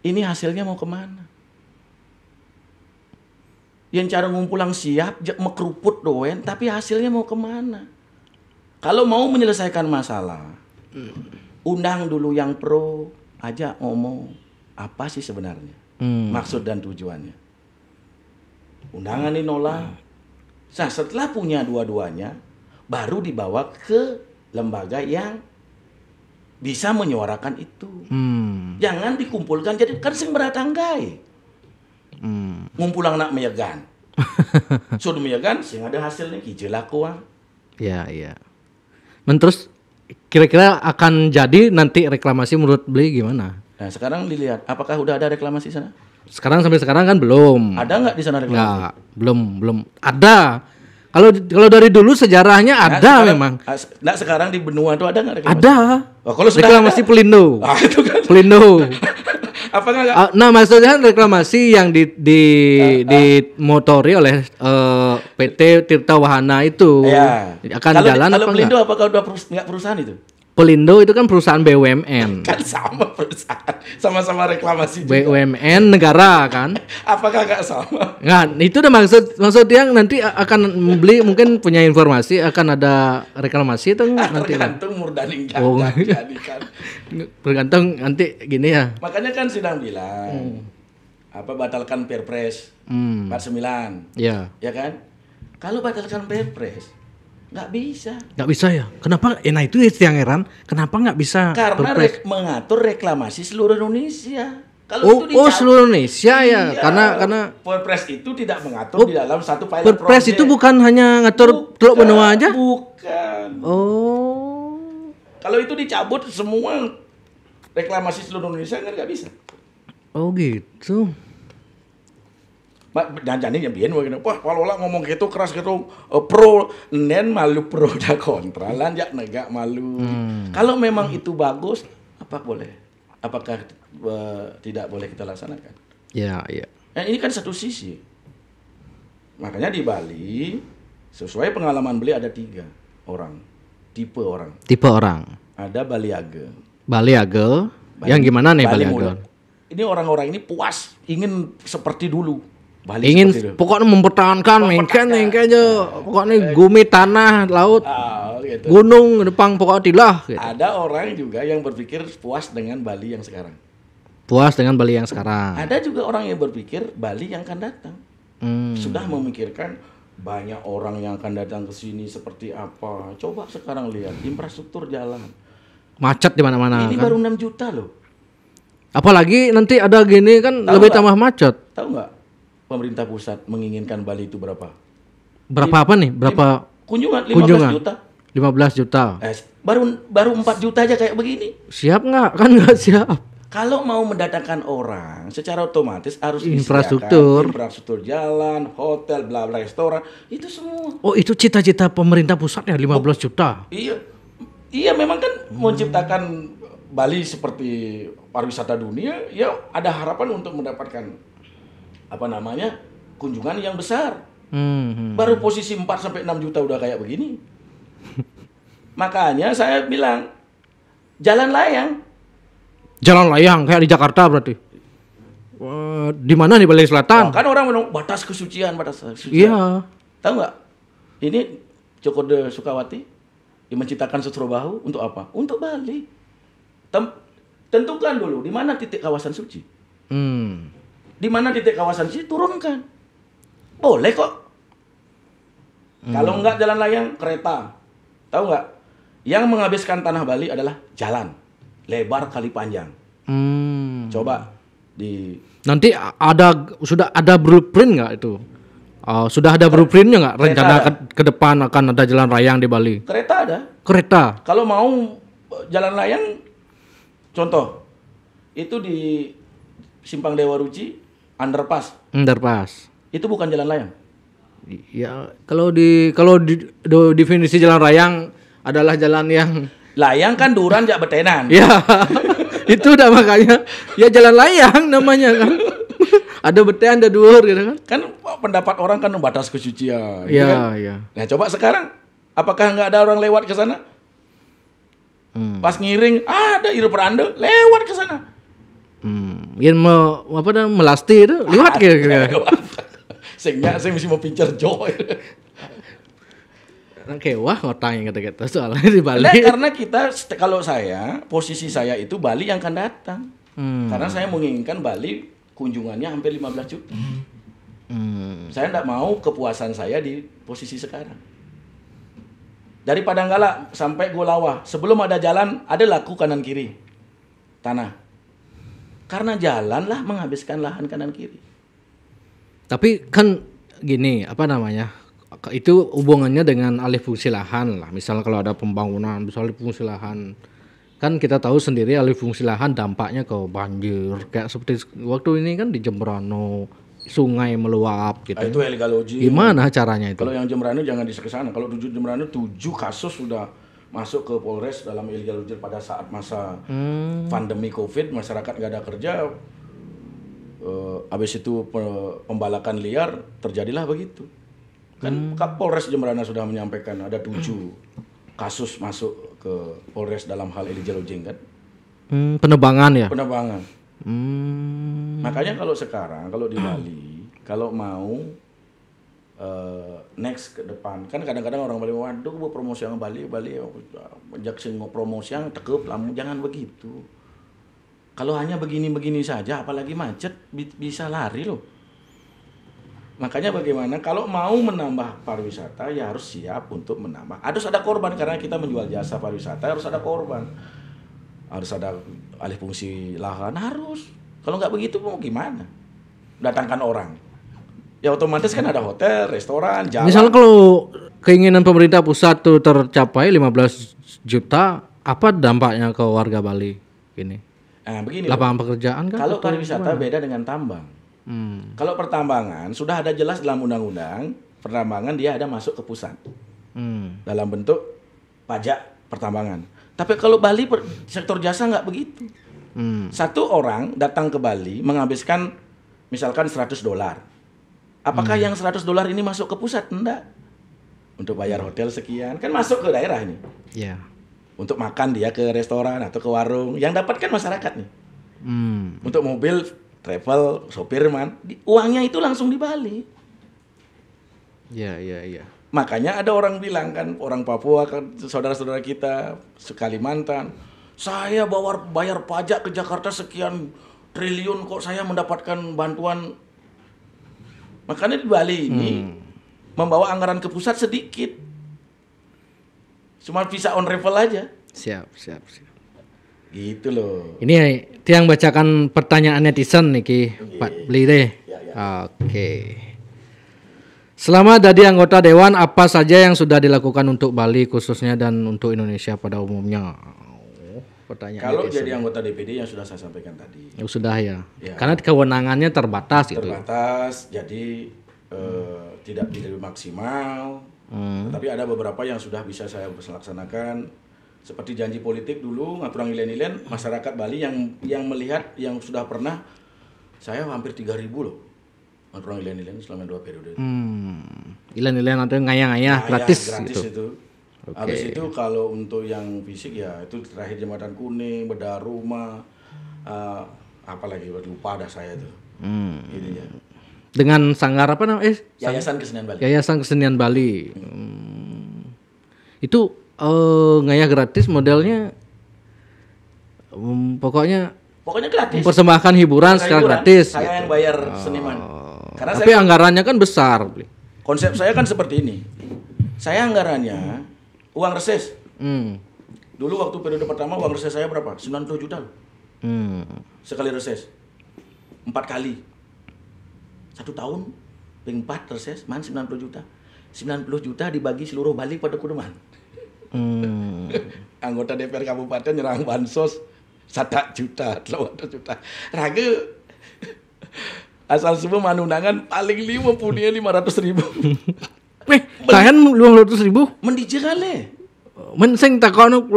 ini hasilnya mau kemana? Yang cara ngumpulang siap, mekeruput doen, tapi hasilnya mau kemana? Kalau mau menyelesaikan masalah, undang dulu yang pro, ajak ngomong apa sih sebenarnya maksud dan tujuannya. Undangan ini nolak. Nah, setelah punya dua-duanya, baru dibawa ke lembaga yang bisa menyuarakan itu. Jangan dikumpulkan jadi kan sing beratanggai. Ngumpulang nak meyegan. Sudah meyegan sing ada hasilnya kijelah kuang. Iya. Terus kira-kira akan jadi nanti reklamasi menurut Bli gimana? Nah, sekarang dilihat apakah udah ada reklamasi sana? Sampai sekarang kan belum. Ada nggak di sana reklamasi? Nggak, belum. Ada. Kalau dari dulu sejarahnya ada sekarang, memang. Nah, sekarang di benua itu ada nggak reklamasi? Ada. Kalau sudah reklamasi ada, Pelindo. Itu kan. Pelindo. Apa enggak? Nah, maksudnya reklamasi yang dimotori oleh PT Tirta Wahana itu akan jalan kalau apa Pelindo enggak? apakah udah nggak perusahaan itu? Pelindo itu kan perusahaan BUMN. Kan sama perusahaan, sama-sama reklamasi juga. BUMN negara kan? Apakah nggak sama? Nah, itu udah maksud yang nanti akan Bli mungkin punya informasi akan ada reklamasi itu nanti. Tergantung Murdaning jadikan. Bergantung nanti gini ya. Makanya kan sidang bilang batalkan Perpres 49. Iya. Ya kan? Kalau batalkan Perpres nggak bisa ya. Kenapa? Nah itu yang heran. Kenapa nggak bisa? Karena mengatur reklamasi seluruh Indonesia. Kalau itu seluruh Indonesia ya. Iya, karena Perpres itu tidak mengatur di dalam satu pilot project. Perpres itu bukan hanya ngatur Teluk Benua aja. Bukan. Kalau itu dicabut semua reklamasi seluruh Indonesia kan nggak bisa. Gitu. Jangan yang biyen wah kalau ngomong gitu keras gitu pro nen malu pro da kontra lan jak negak malu. Kalau memang itu bagus apakah tidak boleh kita laksanakan? Iya. Nah, ini kan satu sisi. Makanya di Bali sesuai pengalaman beli ada 3 orang. Tipe orang. Ada Baliage. Yang gimana nih Baliage? Ini orang-orang ini puas ingin seperti dulu. Bali ingin pokoknya mempertahankan aja pokoknya bumi tanah laut gitu. gunung depan pokoknya tilah gitu. Ada orang juga yang berpikir puas dengan Bali yang sekarang. Ada juga orang yang berpikir Bali yang akan datang. Sudah memikirkan banyak orang yang akan datang ke sini seperti apa. Coba sekarang lihat infrastruktur jalan macet di mana-mana. Ini kan? Baru 6 juta loh. Apalagi nanti ada gini kan lebih tambah macet. Tahu nggak? Pemerintah pusat menginginkan Bali itu berapa? Berapa nih? Berapa kunjungan? 15 juta. 15 juta. Baru 4 juta aja kayak begini. Siap nggak? Kan nggak siap. Kalau mau mendatangkan orang, secara otomatis harus Infrastruktur. infrastruktur jalan, hotel, bla bla, restoran, itu semua. Oh, itu cita-cita pemerintah pusat ya 15 juta. Iya, iya memang kan menciptakan Bali seperti pariwisata dunia, ya ada harapan untuk mendapatkan kunjungan yang besar. Baru posisi 4 sampai 6 juta udah kayak begini. Makanya saya bilang jalan layang. Jalan layang kayak di Jakarta berarti. Di mana nih Bali Selatan? Kan orang bilang batas kesucian. Iya. Tahu nggak? Ini Cokorda Sukawati yang menciptakan Sutro Bahu untuk apa? Untuk Bali. Tentukan dulu di mana titik kawasan suci. Di mana titik kawasan suci turunkan. Boleh kok. Kalau nggak jalan layang, kereta. Tahu nggak? Yang menghabiskan tanah Bali adalah jalan. Lebar kali panjang. Coba di nanti sudah ada blueprint nggak itu? Sudah ada blueprintnya nggak? Rencana ke depan akan ada jalan layang di Bali? Kereta ada. Kereta. Kalau mau jalan layang, contoh itu di Simpang Dewa Ruci, underpass. Underpass. Itu bukan jalan layang. Ya, kalau definisi jalan layang adalah jalan yang layang kan duran jak betenan. Ya, itu udah makanya ya jalan layang namanya kan. Ada betean, ada dhuwur gitu kan. Kan pendapat orang kan batas kesucian. Iya, kan? iya. Nah coba sekarang, apakah nggak ada orang lewat ke sana? Pas ngiring, ada iru peranda lewat ke sana. Yang melasti itu lewat kira-kira. Sehingga saya mesti mau pincar joy. Oke, wah ngotang kata-kata soalnya di Bali. Nah, karena posisi saya itu Bali yang akan datang. Karena saya menginginkan Bali kunjungannya hampir 15 juta. Saya tidak mau kepuasan saya di posisi sekarang. Dari Padanggala sampai Golawa, sebelum ada jalan, ada laku kanan kiri tanah. Karena jalan lah menghabiskan lahan kanan kiri. Tapi kan gini, itu hubungannya dengan alih fungsi lahan lah. Misalnya kalau ada pembangunan, misalnya alih fungsi lahan, kan kita tahu sendiri alih fungsi lahan dampaknya ke banjir. Kayak seperti waktu ini kan di Jemberano, sungai meluap gitu. Itu illegal logging. Gimana caranya itu? Kalau yang Jemberano jangan ke sana. Kalau Jemberano 7 kasus sudah masuk ke Polres dalam illegal logging pada saat masa pandemi Covid, masyarakat nggak ada kerja. Habis itu pembalakan liar, terjadilah begitu. Kan Kapolres Jemberana sudah menyampaikan ada 7 kasus masuk ke Polres dalam hal illegal logging kan. Penebangan ya? Penebangan. Makanya kalau sekarang, kalau di Bali, kalau mau next ke depan, kan kadang-kadang orang Bali, waduh promosi yang Bali, jaksin promosi yang tekep, jangan begitu. Kalau hanya begini-begini saja, apalagi macet, bisa lari loh. Makanya bagaimana kalau mau menambah pariwisata ya harus siap untuk menambah. Harus ada korban karena kita menjual jasa pariwisata, harus ada korban. Harus ada alih fungsi lahan, harus. Kalau nggak begitu mau gimana? Datangkan orang. Ya otomatis kan ada hotel, restoran, jalan. Misalnya kalau keinginan pemerintah pusat tuh tercapai 15 juta, apa dampaknya ke warga Bali ini? Nah, begini. Lapangan pekerjaan kan? Kalau pariwisata beda dengan tambang. Kalau pertambangan sudah ada jelas dalam undang-undang, pertambangan dia ada masuk ke pusat. Dalam bentuk pajak pertambangan. Tapi kalau Bali sektor jasa nggak begitu. Satu orang datang ke Bali menghabiskan misalkan $100. Apakah yang $100 ini masuk ke pusat? Enggak. Untuk bayar hotel sekian, kan masuk ke daerah ini. Iya. Untuk makan dia ke restoran atau ke warung, yang dapat kan masyarakat nih. Untuk mobil, travel, sopir uangnya itu langsung di Bali. Iya. Makanya ada orang bilang kan, orang Papua kan, saudara-saudara kita Kalimantan, saya bayar pajak ke Jakarta sekian triliun kok saya mendapatkan bantuan. Makanya di Bali ini membawa anggaran ke pusat sedikit. Cuma visa on arrival aja. Siap. Gitu loh. Ini yang bacakan pertanyaan netizen nih Ki, Pak Bli deh. Ya. Oke. Selama jadi anggota Dewan, apa saja yang sudah dilakukan untuk Bali khususnya dan untuk Indonesia pada umumnya? pertanyaan. Kalau jadi anggota DPD yang sudah saya sampaikan tadi. Sudah ya. Ya. Karena kewenangannya terbatas gitu. Terbatas, jadi tidak maksimal. Tapi ada beberapa yang sudah bisa saya laksanakan. Seperti janji politik dulu, ngaturang ilen-ilen, masyarakat Bali yang melihat, yang sudah pernah, saya hampir 3.000 loh. Ngaturang ilen-ilen selama 2 periode. Ilen-ilen atau ngayang-ngayang gratis gitu. Itu. Okay. Habis itu kalau untuk yang fisik ya itu terakhir Jembatan Kuning, bedah rumah, apalagi lupa dah saya tuh. Ini ya. Dengan sanggar apa namanya? Yayasan Kesenian Bali. Yayasan Kesenian Bali. Itu ngayah gratis modelnya, pokoknya gratis. Mempersembahkan hiburan secara gratis. Saya yang bayar seniman. Karena tapi anggarannya kan besar. Konsep saya kan seperti ini. Saya anggarannya uang reses. Dulu waktu periode pertama uang reses saya berapa? 90 juta loh. Sekali reses. 4 kali. 1 tahun 4 reses, 90 juta. 90 juta dibagi seluruh Bali pada kudeman. Anggota DPR Kabupaten nyerang bansos 1 juta, 200 juta. Raga asal semua manundangan paling 500.000. Tahan 500.000. Mendijerale. Men sing takon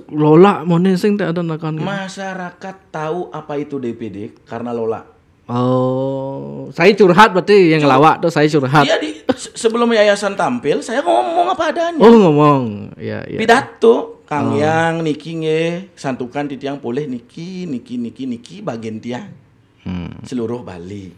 lola mone sing tak ada nakon. Masyarakat tahu apa itu DPD karena lola. Oh, saya curhat berarti yang ngelawak tuh saya curhat. Iya sebelum yayasan tampil saya ngomong apa adanya. Oh ngomong, ya. Pidato, Kang Yang niki nge santukan di tiang boleh niki bagian tiang. Seluruh Bali.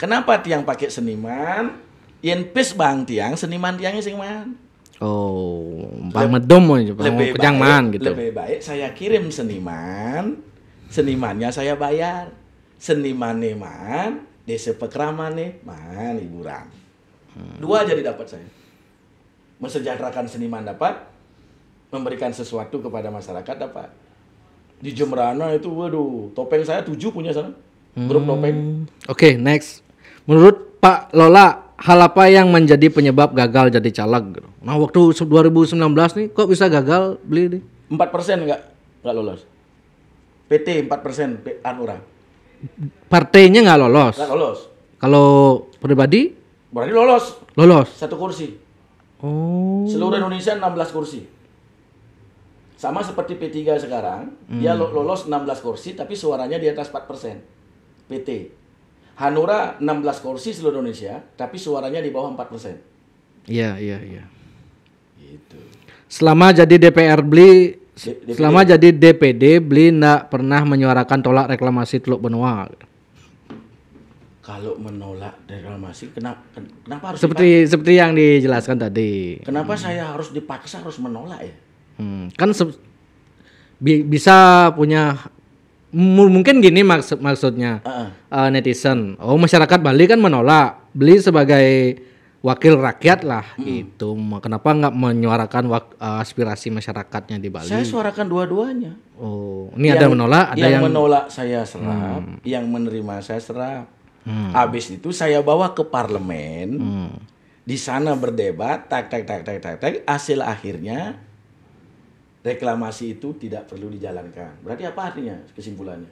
Kenapa tiang pakai seniman? Yen pes bang tiang seniman tiangnya sing man. Oh, bang medom aja, bang kejangman gitu. Lebih baik saya kirim seniman, senimannya saya bayar. Senimannya man, desa pekramannya man hiburan. 2 jadi dapat saya. Mensejahterakan seniman dapat, memberikan sesuatu kepada masyarakat dapat. Di Jemrana itu waduh, topeng saya 7 punya sana. Grup topeng. Oke, next. Menurut Pak Lola, hal apa yang menjadi penyebab gagal jadi caleg? Nah, waktu 2019 nih kok bisa gagal beli nih? 4% enggak lolos. PT 4% Anura. Partainya nggak lolos. Nggak lolos. Kalau pribadi? Berarti lolos. Lolos. 1 kursi. Oh. Seluruh Indonesia 16 kursi. Sama seperti P3 sekarang, dia lolos 16 kursi tapi suaranya di atas 4%. PT. Hanura 16 kursi seluruh Indonesia tapi suaranya di bawah 4%. Iya. Gitu. Selama jadi DPR beli selama jadi DPD beli nggak pernah menyuarakan tolak reklamasi Teluk Benua. Kalau menolak reklamasi kenapa harus seperti yang dijelaskan tadi. Kenapa saya harus dipaksa harus menolak ya? Kan bisa punya mungkin gini maksudnya netizen. Oh, masyarakat Bali kan menolak, beli sebagai wakil rakyat lah gitu. Kenapa nggak menyuarakan aspirasi masyarakatnya di Bali? Saya suarakan dua-duanya. Oh, ini ada menolak, ada yang menolak saya serap, yang menerima saya serap. Habis itu saya bawa ke parlemen. Di sana berdebat, tak. Hasil akhirnya reklamasi itu tidak perlu dijalankan. Berarti apa artinya kesimpulannya?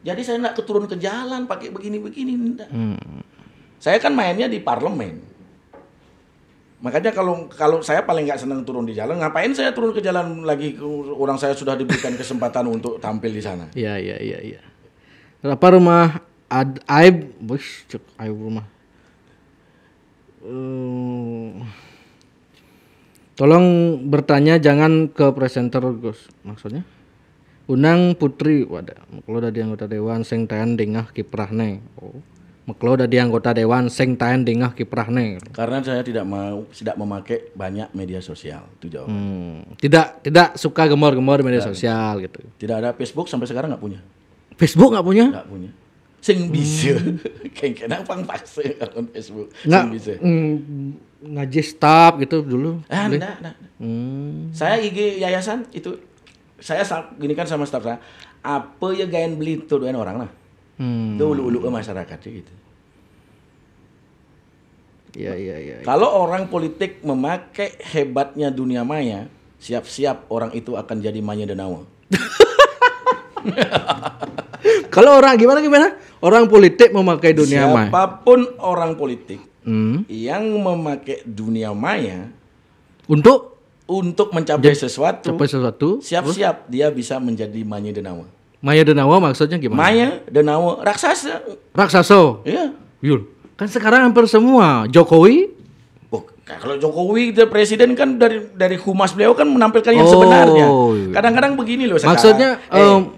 Jadi saya nggak turun ke jalan pakai begini-begini. Saya kan mainnya di parlemen. Makanya kalau saya paling nggak senang turun di jalan, ngapain saya turun ke jalan lagi? Orang saya sudah diberikan kesempatan untuk tampil di sana. Iya. Apa rumah Aib rumah. Tolong bertanya jangan ke presenter Gus. Maksudnya? Unang Putri wadah. Kalau dari anggota dewan sing tahan dengah kiprahne. Oh. Meklo dari anggota dewan sing tahan dengah kiprahne. Karena saya tidak memakai banyak media sosial, itu jawabannya. Tidak suka gemor-gemor di media sosial gitu. Tidak ada Facebook sampai sekarang nggak punya. Facebook nggak punya? Nggak punya. Sing bisa, kayak kenapa paksa akun Facebook. Nggak bisa. Ngaji staff gitu dulu. Enggak. Saya IG yayasan itu saya gini kan sama staff saya. Apa ya gain beli tuh doain orang lah. Itu ulu-ulu ke masyarakat gitu. Iya. Kalau orang politik memakai hebatnya dunia maya, siap-siap orang itu akan jadi maya denawa. Kalau orang gimana? Orang politik memakai dunia maya. Siapapun orang politik yang memakai dunia maya untuk mencapai sesuatu, siap-siap dia bisa menjadi Maya Denawa. Maya Denawa maksudnya gimana? Maya Denawa raksasa. Raksaso. Iya. Yul. Kan sekarang hampir semua Jokowi. Kalau Jokowi itu presiden kan dari humas beliau kan menampilkan yang sebenarnya. Kadang-kadang begini loh sekarang. Maksudnya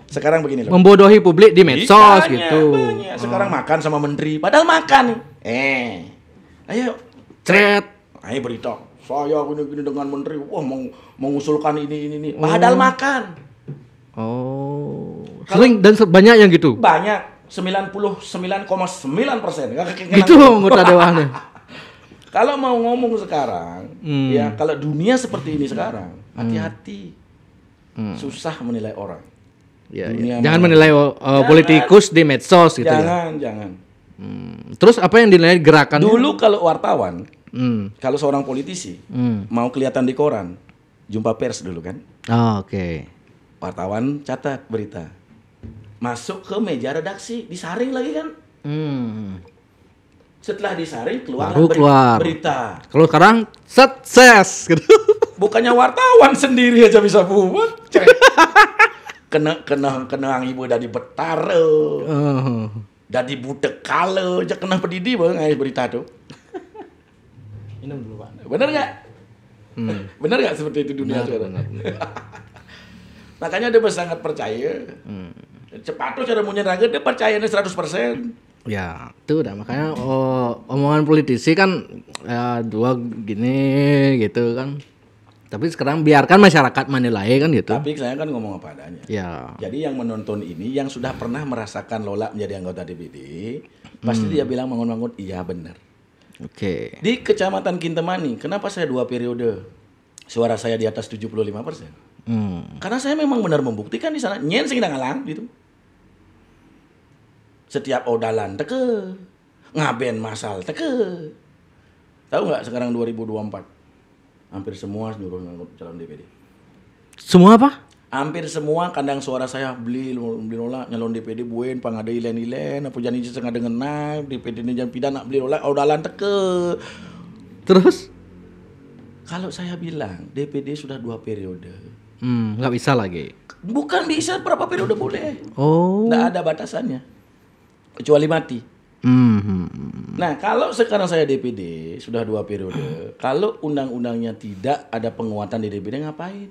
sekarang begini loh. Membodohi publik di medsos gitu. Banyak. Sekarang makan sama menteri, padahal makan. Ayo Cret. Ayo berita. Saya gini dengan menteri, wah mengusulkan ini. Padahal makan. Sering dan banyak yang gitu. Banyak. 99,9%. Gitu anggota dewannya. Kalau mau ngomong sekarang, ya kalau dunia seperti ini sekarang, hati-hati, susah menilai orang. Ya. Jangan menilai politikus di medsos gitu. Jangan. Terus apa yang dinilai gerakan? Dulu kalau wartawan, kalau seorang politisi mau kelihatan di koran, jumpa pers dulu kan? Oke. Wartawan catat berita, masuk ke meja redaksi, disaring lagi kan? Setelah disaring keluar berita. Kalau sekarang sukses gitu. Bukannya wartawan sendiri aja bisa buat. kena ibu dari betara. Dari butek kala aja kena pedidi bang berita tuh. Minum dulu Pak. Bener enggak? Bener enggak seperti itu dunia sekarang? Makanya dia sangat percaya. Cepat tuh cara menyerang dia percayanya 100%. Ya, itu udah makanya omongan politisi kan ya dua gini gitu kan. Tapi sekarang biarkan masyarakat menilai kan gitu. Tapi saya kan ngomong apa adanya. Ya. Jadi yang menonton ini yang sudah pernah merasakan Lola menjadi anggota DPD, pasti dia bilang mangun-mangun iya benar. Oke. Di Kecamatan Kintemani, kenapa saya 2 periode suara saya di atas 75%? Karena saya memang benar membuktikan di sana nyen sing ngalang gitu. Setiap odalan teke, ngaben masal teke. Tahu nggak sekarang 2024 hampir semua nyuruh calon DPD. Semua apa? Hampir semua kandang suara saya beli lola nyalon DPD buen pangada ilen apa jani setengah dengan naik DPD ini jangan pidana beli lola odalan teke. Terus kalau saya bilang DPD sudah 2 periode. Nggak bisa lagi. Bukan bisa berapa periode boleh. Nggak ada batasannya. Kecuali mati. Nah, kalau sekarang saya DPD sudah 2 periode, kalau undang-undangnya tidak ada penguatan di DPD ngapain?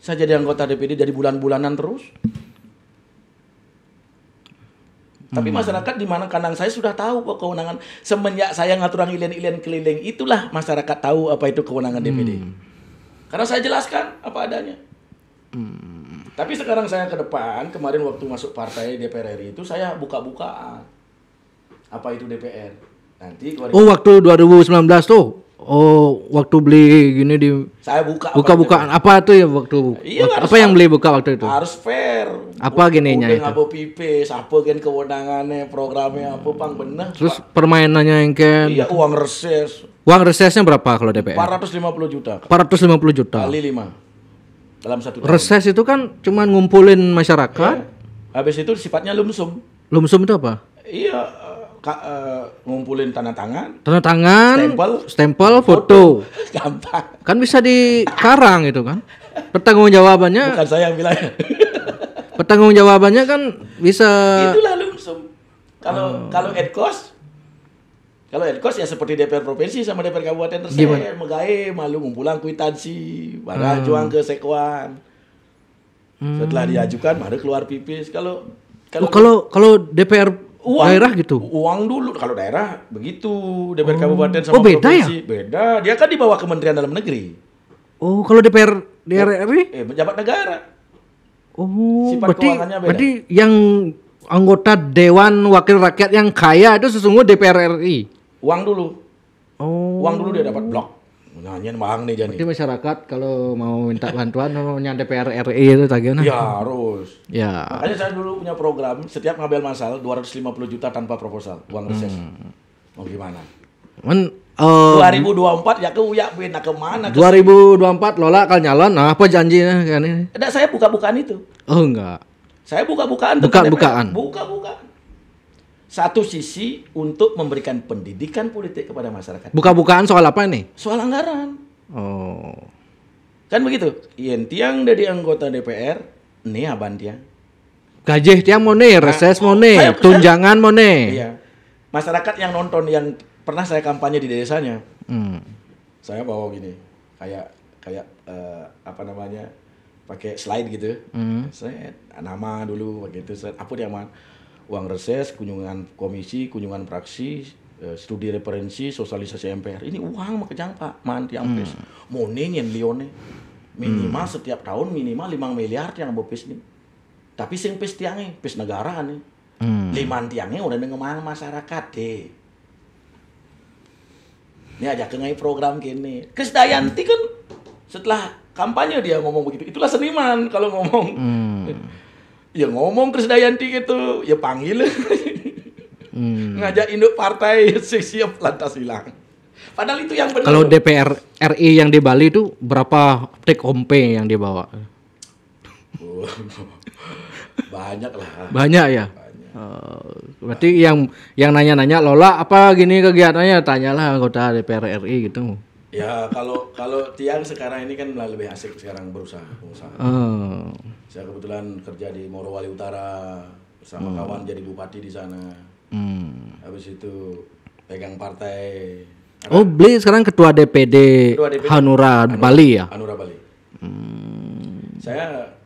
Saya jadi anggota DPD jadi bulan-bulanan terus. Tapi masyarakat di mana kandang saya sudah tahu kok kewenangan semenjak saya ngatur ilen-ilen keliling itulah masyarakat tahu apa itu kewenangan DPD. Karena saya jelaskan apa adanya. Tapi sekarang saya ke depan, kemarin waktu masuk partai DPR RI itu saya buka-bukaan apa itu DPR. Nanti waktu 2019 tuh. Waktu beli gini di saya buka-bukaan apa tuh ya waktu apa yang beli buka waktu itu? Harus fair. Apa gininya itu? Ngapa pipe, siapa kan kewenangannya, programnya apa pang bener. Terus permainannya yang kan? Iya, uang reses. Uang resesnya berapa kalau DPR? 450 juta. 450 juta. Kali 5. Dalam 1 tahun. Reses itu kan cuma ngumpulin masyarakat. Ya. Habis itu sifatnya lumsum. Lumsum itu apa? Iya, ngumpulin tanda tangan, stempel, foto. Gampang. Kan bisa dikarang itu kan. Pertanggungjawabannya. Bukan saya yang bilang. Pertanggungjawabannya kan bisa. Itulah lumsum. Kalau Edkos ya seperti DPR provinsi sama DPR kabupaten terus megae malu ngumpulan kwitansi, barang juang ke sekwan. Setelah diajukan baru keluar pipis. Kalau DPR daerah gitu. Uang dulu kalau daerah begitu, DPR kabupaten sama beda provinsi. Ya? Beda. Dia kan di bawah Kementerian Dalam Negeri. Kalau DPR RI? Pejabat negara. Sifat keuangannya beda. Berarti yang anggota Dewan Wakil Rakyat yang kaya itu sesungguhnya DPR RI. Uang dulu dia dapat blok. Nyanyian bang nih jadi. Jadi masyarakat kalau mau minta bantuan namanya DPR RI itu tagihan. Ya harus. Ya. Makanya saya dulu punya program setiap ngambil masal 250 juta tanpa proposal uang reses. Mau gimana? Men 2024 ya ke uyak ben ke mana? 2024 Lola akan nyalon. Nah, apa janjinya kan ini? Ada saya buka-bukaan itu. Oh enggak. Saya buka-bukaan. Buka-bukaan. Buka-bukaan. Satu sisi untuk memberikan pendidikan politik kepada masyarakat. Buka-bukaan soal apa nih? Soal anggaran. Oh. Kan begitu. Yen tiang dari anggota DPR, nih aban tiang. Gaji tiang mau nih, reses mau nih, tunjangan mau nih. Iya. Masyarakat yang nonton yang pernah saya kampanye di desanya. Saya bawa gini, kayak apa namanya? Pakai slide gitu. Saya nama dulu begitu. Apa dia man? Uang reses, kunjungan komisi, kunjungan fraksi, studi referensi, sosialisasi MPR. Ini uang makejang Pak, man tiang pes. Moning yang lione. Minimal setiap tahun minimal 5 miliar yang bopes nih. Tapi sing pes tiangnya, pes negara nih. 5 tiangnya udah ngemang masyarakat deh. Ini aja kengai program gini. Krisdayanti kan setelah kampanye dia ngomong begitu. Itulah seniman kalau ngomong. Ya ngomong Krisdayanti gitu, ya panggil. Ngajak induk partai siap lantas hilang. Padahal itu yang benar. Kalau DPR RI yang di Bali itu berapa take home pay yang dia bawa? Banyak lah. Banyak ya? Berarti yang nanya-nanya Lola apa gini kegiatannya, tanyalah anggota DPR RI gitu. Ya kalau tiang sekarang ini kan lebih asik sekarang berusaha. Saya kebetulan kerja di Morowali Utara bersama kawan jadi bupati di sana. Habis itu pegang partai. Oh, Bli sekarang ketua DPD Hanura Bali ya? Hanura Bali. Saya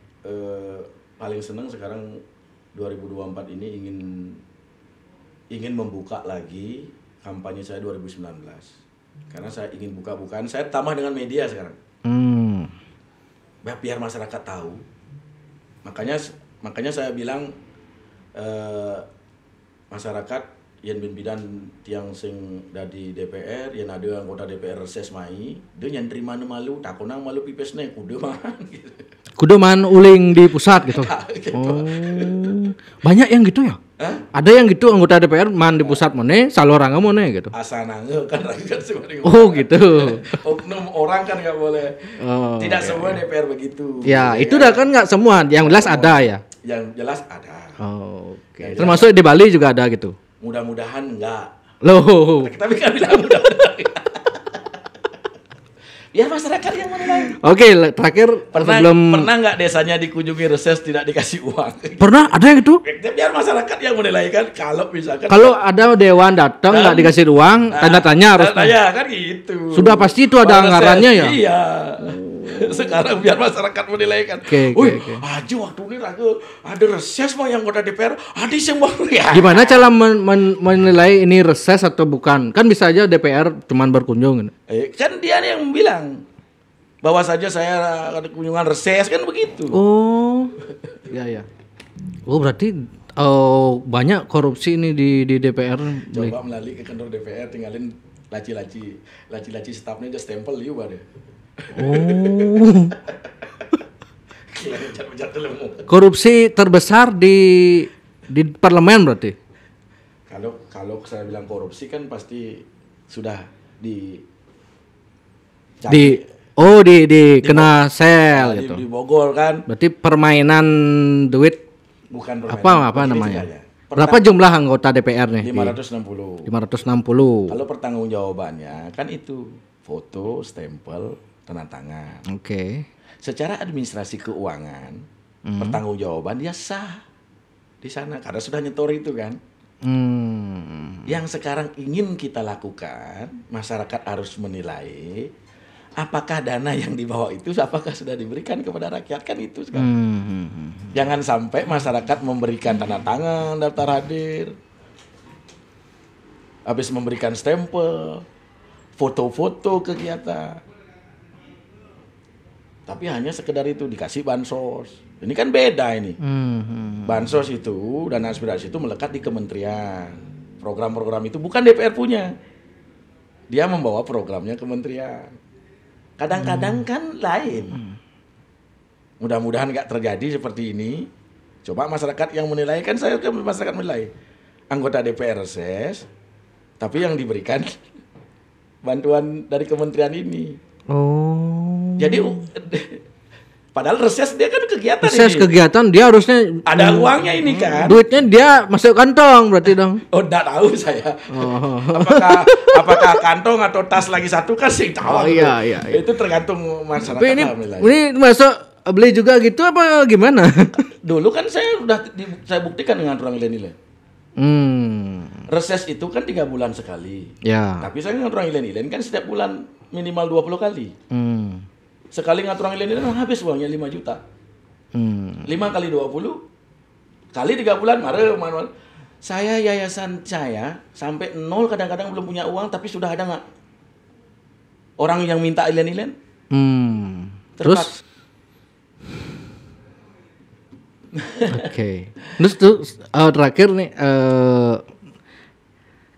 paling senang sekarang 2024 ini ingin membuka lagi kampanye saya 2019. Karena saya ingin buka-bukaan, saya tambah dengan media sekarang. Biar masyarakat tahu. Makanya saya bilang masyarakat yang bidan tiang sing dari DPR, yang ada anggota DPR reses mai, dia yang terima malu, tak konang malu pipesne kudu man. Gitu. Kudu man uling di pusat gitu. Gitu. Oh. Banyak yang gitu ya? Ada yang gitu anggota DPR man di pusat mana, saloranga mana gitu. Asanange kan rakyat sebenarnya. Oh gitu. Oknum orang kan nggak boleh. Tidak semua DPR begitu. Ya, itu dah kan nggak semua, yang jelas ada ya. Yang jelas ada. Oh, oke. Termasuk di Bali juga ada gitu. Mudah-mudahan enggak. Loh. Tapi kan bilang mudah-mudahan. Biar masyarakat yang menilai. Oke, terakhir pernah nggak desanya dikunjungi reses tidak dikasih uang? Pernah, ada yang itu? Biar masyarakat yang menilai kan. Kalau misalkan ada dewan datang nggak dikasih uang, tanda tanya harus. Tanya kan gitu. Sudah pasti itu ada anggarannya ya. Iya. Sekarang biar masyarakat menilai kan. Wih, aja waktu ini ada reses mah yang anggota DPR, ada yang baru ya. Gimana cara menilai ini reses atau bukan? Kan bisa aja DPR cuman berkunjung. Kan dia yang bilang bahwa saja saya ada kunjungan reses kan begitu. Oh, ya. Oh berarti banyak korupsi ini di DPR. Coba melalui ke kantor DPR, tinggalin laci stafnya aja stempel liu ada. Oh. Korupsi terbesar di parlemen berarti. Kalau saya bilang korupsi kan pasti sudah kena sel gitu. Di Bogor kan. Berarti permainan duit bukan permainan. Apa namanya? Berapa jumlah anggota DPR nih? 560. 560. Kalau pertanggungjawabannya kan itu foto, stempel, tanda tangan. Oke. Secara administrasi keuangan, pertanggungjawaban dia sah di sana karena sudah nyetor itu kan. Yang sekarang ingin kita lakukan, masyarakat harus menilai apakah dana yang dibawa itu apakah sudah diberikan kepada rakyat, kan itu sekarang. Jangan sampai masyarakat memberikan tanda tangan daftar hadir, habis memberikan stempel, foto-foto kegiatan, tapi hanya sekedar itu dikasih bansos. Ini kan beda ini. Bansos itu dan aspirasi itu melekat di kementerian. Program-program itu bukan DPR punya. Dia membawa programnya kementerian. Kadang-kadang kan lain. Mudah-mudahan nggak terjadi seperti ini. Coba masyarakat yang menilai, kan saya masyarakat menilai. Anggota DPR reses, tapi yang diberikan bantuan dari kementerian ini. Oh. Jadi padahal reses dia kan kegiatan Reses ini. kegiatan dia harusnya Ada uangnya ini kan. duitnya dia masuk kantong berarti dong. Oh, enggak tahu saya. Oh. Apakah kantong atau tas lagi satu kan sih tahu. Oh, iya. Itu tergantung masyarakat. Tapi ini lah. masuk beli juga gitu apa gimana? Dulu kan saya saya buktikan dengan orang nilai-nilai. Reses itu kan 3 bulan sekali. Ya. Tapi saya ngatur orang nilai-nilai kan setiap bulan minimal 20 kali. Sekali ngatur orang nilai-nilai habis uangnya 5 juta. 5 kali 20 kali 3 bulan manual. Saya yayasan saya sampai 0 kadang-kadang belum punya uang tapi sudah ada nggak orang yang minta nilai-nilai? Terus Oke. Terus tuh terakhir nih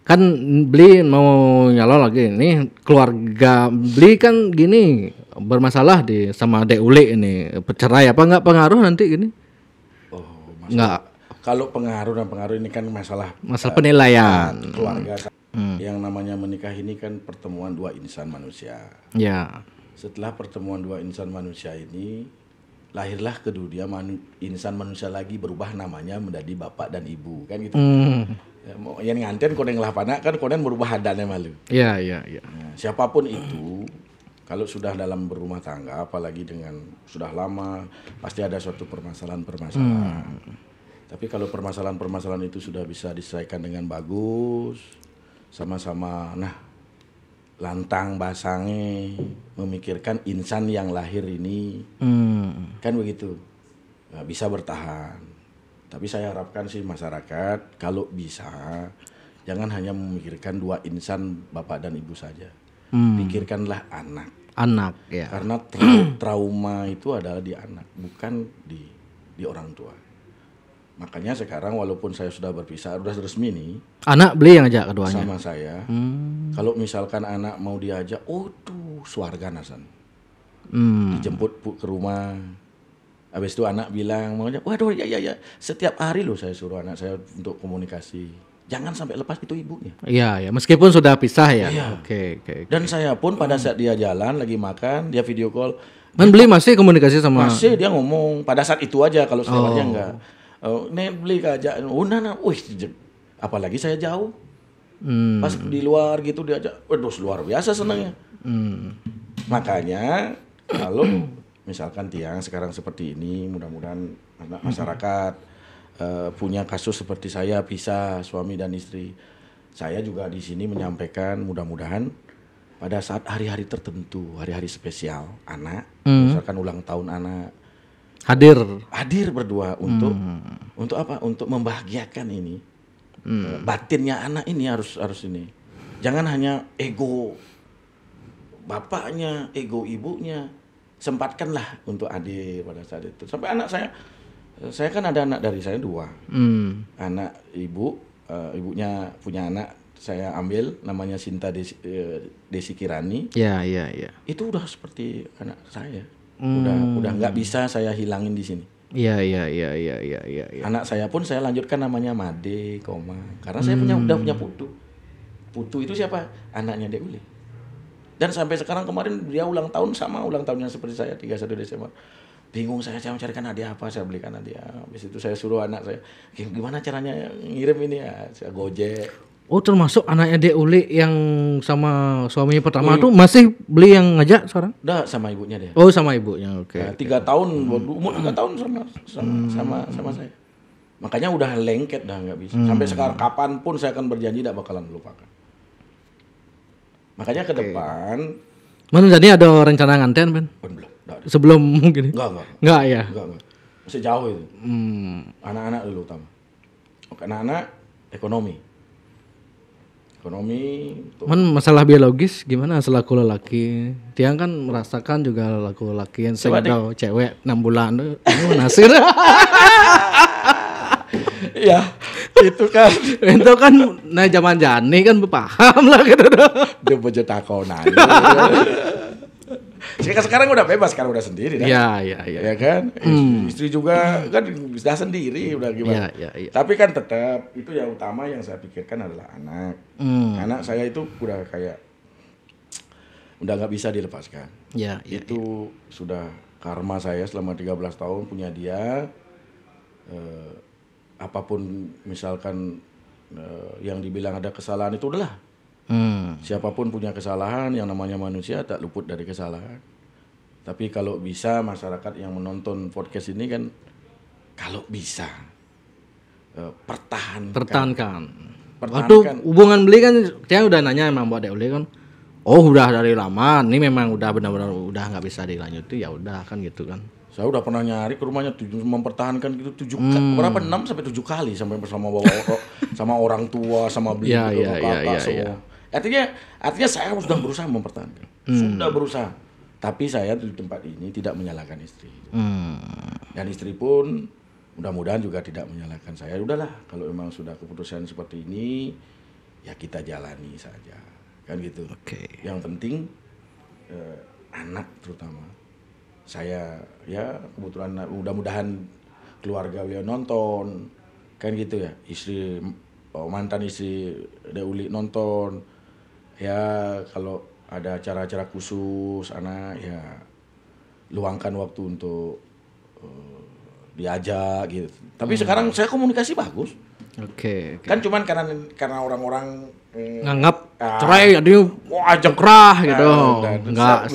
kan beli mau nyalon lagi nih keluarga beli kan gini bermasalah di sama Dek Uli ini bercerai apa nggak pengaruh nanti gini? Oh, nggak. Kalau pengaruh ini kan masalah penilaian keluarga. Yang namanya menikah ini kan pertemuan 2 insan manusia. Ya. Setelah pertemuan 2 insan manusia ini lahirlah kedua insan manusia lagi berubah namanya menjadi bapak dan ibu kan gitu. Ya, yang nganten koneng lah panak kan koneng berubah hadannya malu. Iya. Nah, siapapun itu kalau sudah dalam berumah tangga apalagi dengan sudah lama pasti ada suatu permasalahan. Tapi kalau permasalahan itu sudah bisa diselesaikan dengan bagus sama-sama lantang basangnya memikirkan insan yang lahir ini kan begitu bisa bertahan. Tapi saya harapkan sih masyarakat kalau bisa jangan hanya memikirkan 2 insan bapak dan ibu saja, pikirkanlah anak ya. Karena trauma itu adalah di anak bukan di orang tua. Makanya sekarang walaupun saya sudah berpisah, sudah resmi nih. Anak beli yang ajak keduanya? Sama saya. Kalau misalkan anak mau diajak, tuh swarga nasan. Dijemput ke rumah. Habis itu anak bilang, mau ajak, waduh ya. Setiap hari loh saya suruh anak saya untuk komunikasi. Jangan sampai lepas itu ibunya. Iya, meskipun sudah pisah ya. Iya. Oke. Dan saya pun pada saat dia jalan, lagi makan, dia video call. Beli masih komunikasi sama? Masih dia ngomong, pada saat itu aja, kalau setelahnya enggak. Nih beli kajak, apalagi saya jauh, pas di luar gitu diajak, waduh luar biasa senangnya. Makanya kalau misalkan Tiang sekarang seperti ini, mudah-mudahan anak masyarakat punya kasus seperti saya pisah suami dan istri, saya juga di sini menyampaikan mudah-mudahan pada saat hari-hari tertentu, hari-hari spesial anak, misalkan ulang tahun anak. Hadir berdua untuk apa? Untuk membahagiakan ini. Batinnya anak ini harus ini. Jangan hanya ego bapaknya, ego ibunya. Sempatkanlah untuk hadir pada saat itu. Sampai anak saya kan ada anak dari saya 2. Anak ibunya punya anak saya ambil namanya Sinta Desi Kirani. Iya. Itu udah seperti anak saya. Udah nggak bisa saya hilangin di sini. Iya. Anak saya pun saya lanjutkan namanya Made, karena saya udah punya putu. Putu itu siapa? Anaknya Dek Uli. Dan sampai sekarang kemarin dia ulang tahun sama ulang tahunnya seperti saya 31 Desember. Bingung saya mencarikan hadiah apa, saya belikan hadiah. Habis itu saya suruh anak saya, gimana caranya ngirim ini ya? Saya Gojek. Oh, termasuk anaknya Dek Uli yang sama suaminya pertama tuh masih beli yang ngajak sekarang? Udah sama ibunya dia. Oh, sama ibunya. Oke. Nah, 3 tahun, umur 3 tahun sama saya. Makanya udah lengket dah nggak bisa. Sampai sekarang kapanpun saya akan berjanji tidak bakalan melupakan. Makanya ke depan. Mana jadi ada rencana nganten, Ben? Belum. Sebelum gini? Enggak ya? Enggak. Masih jauh itu. Anak-anak dulu utama. Oke, anak-anak ekonomi. Masalah biologis gimana selaku lelaki? Tiang kan merasakan juga laku lelaki yang single cewek 6 bulan itu nasir. Iya, itu kan zaman jani kan paham lah gitu. Dia bojo takonan. Sekarang udah bebas, sekarang udah sendiri kan? Iya. Ya kan? Istri juga kan bisa sendiri, udah gimana? Iya. Tapi kan tetap itu yang utama yang saya pikirkan adalah anak. Anak saya itu udah kayak udah nggak bisa dilepaskan. Ya, Itu sudah karma saya selama 13 tahun punya dia. Apapun misalkan yang dibilang ada kesalahan itu udahlah. Siapapun punya kesalahan, yang namanya manusia tak luput dari kesalahan. Tapi kalau bisa masyarakat yang menonton podcast ini kan kalau bisa pertahankan. Waktu hubungan beli kan saya udah nanya emang buat Uli kan. Oh udah dari lama, ini memang udah benar-benar udah nggak bisa dilanjuti ya udah kan gitu kan. Saya udah pernah nyari ke rumahnya mempertahankan gitu 6 sampai 7 kali sampai bersama sama orang tua, sama beliau, kakak semua. Artinya saya sudah berusaha mempertahankan. Sudah berusaha. Tapi saya di tempat ini tidak menyalahkan istri. Dan istri pun mudah-mudahan juga tidak menyalahkan saya. Udahlah, kalau memang sudah keputusan seperti ini, ya kita jalani saja. Kan gitu. Yang penting anak terutama. Saya ya kebetulan mudah-mudahan keluarga beliau nonton. Kan gitu ya. Mantan istri Deuli nonton. Ya kalau ada acara-acara khusus anak ya luangkan waktu untuk diajak gitu. Tapi sekarang saya komunikasi bagus. Kan cuman karena orang-orang nganggap cerai jadi ajak kerah gitu. Enggak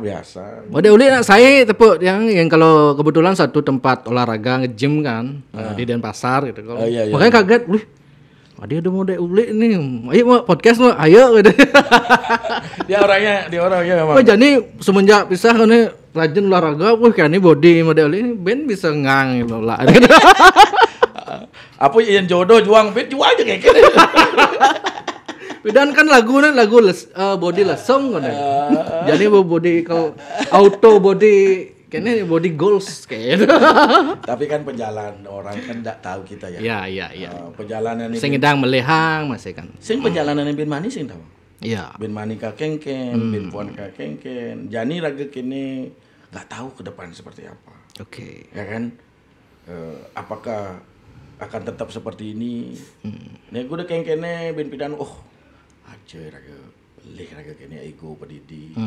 biasa. Udah Uli saya tepuk yang kalau kebetulan satu tempat olahraga nge-gym kan di Denpasar gitu. Makanya kaget, wih. Dia udah mau Uli nih. Ayo mau podcast mau, ayo gitu. Dia orangnya memang. Oh jadi semenjak pisah kan rajin olahraga, wih kayak ini body model ini Ben bisa ngang gitu lah. Apa yang jodoh juang Ben jual aja kayak gitu. Dan kan lagu body lesong kan. Jadi body kalau auto body kayaknya body goals kayak gitu. Tapi kan perjalanan orang kan enggak tahu kita ya. Iya. Perjalanan ini sing ngedang melehang masih kan. Sing perjalanan Ben Mani sing tahu. Iya. Ben Mani ka kengken, Ben Puan ka kengken. Jani raga kene enggak tahu ke depan seperti apa. Ya kan? Apakah akan tetap seperti ini? Nek gue udah kengkene Ben Pidan aja raga belih raga kene ego pedidi.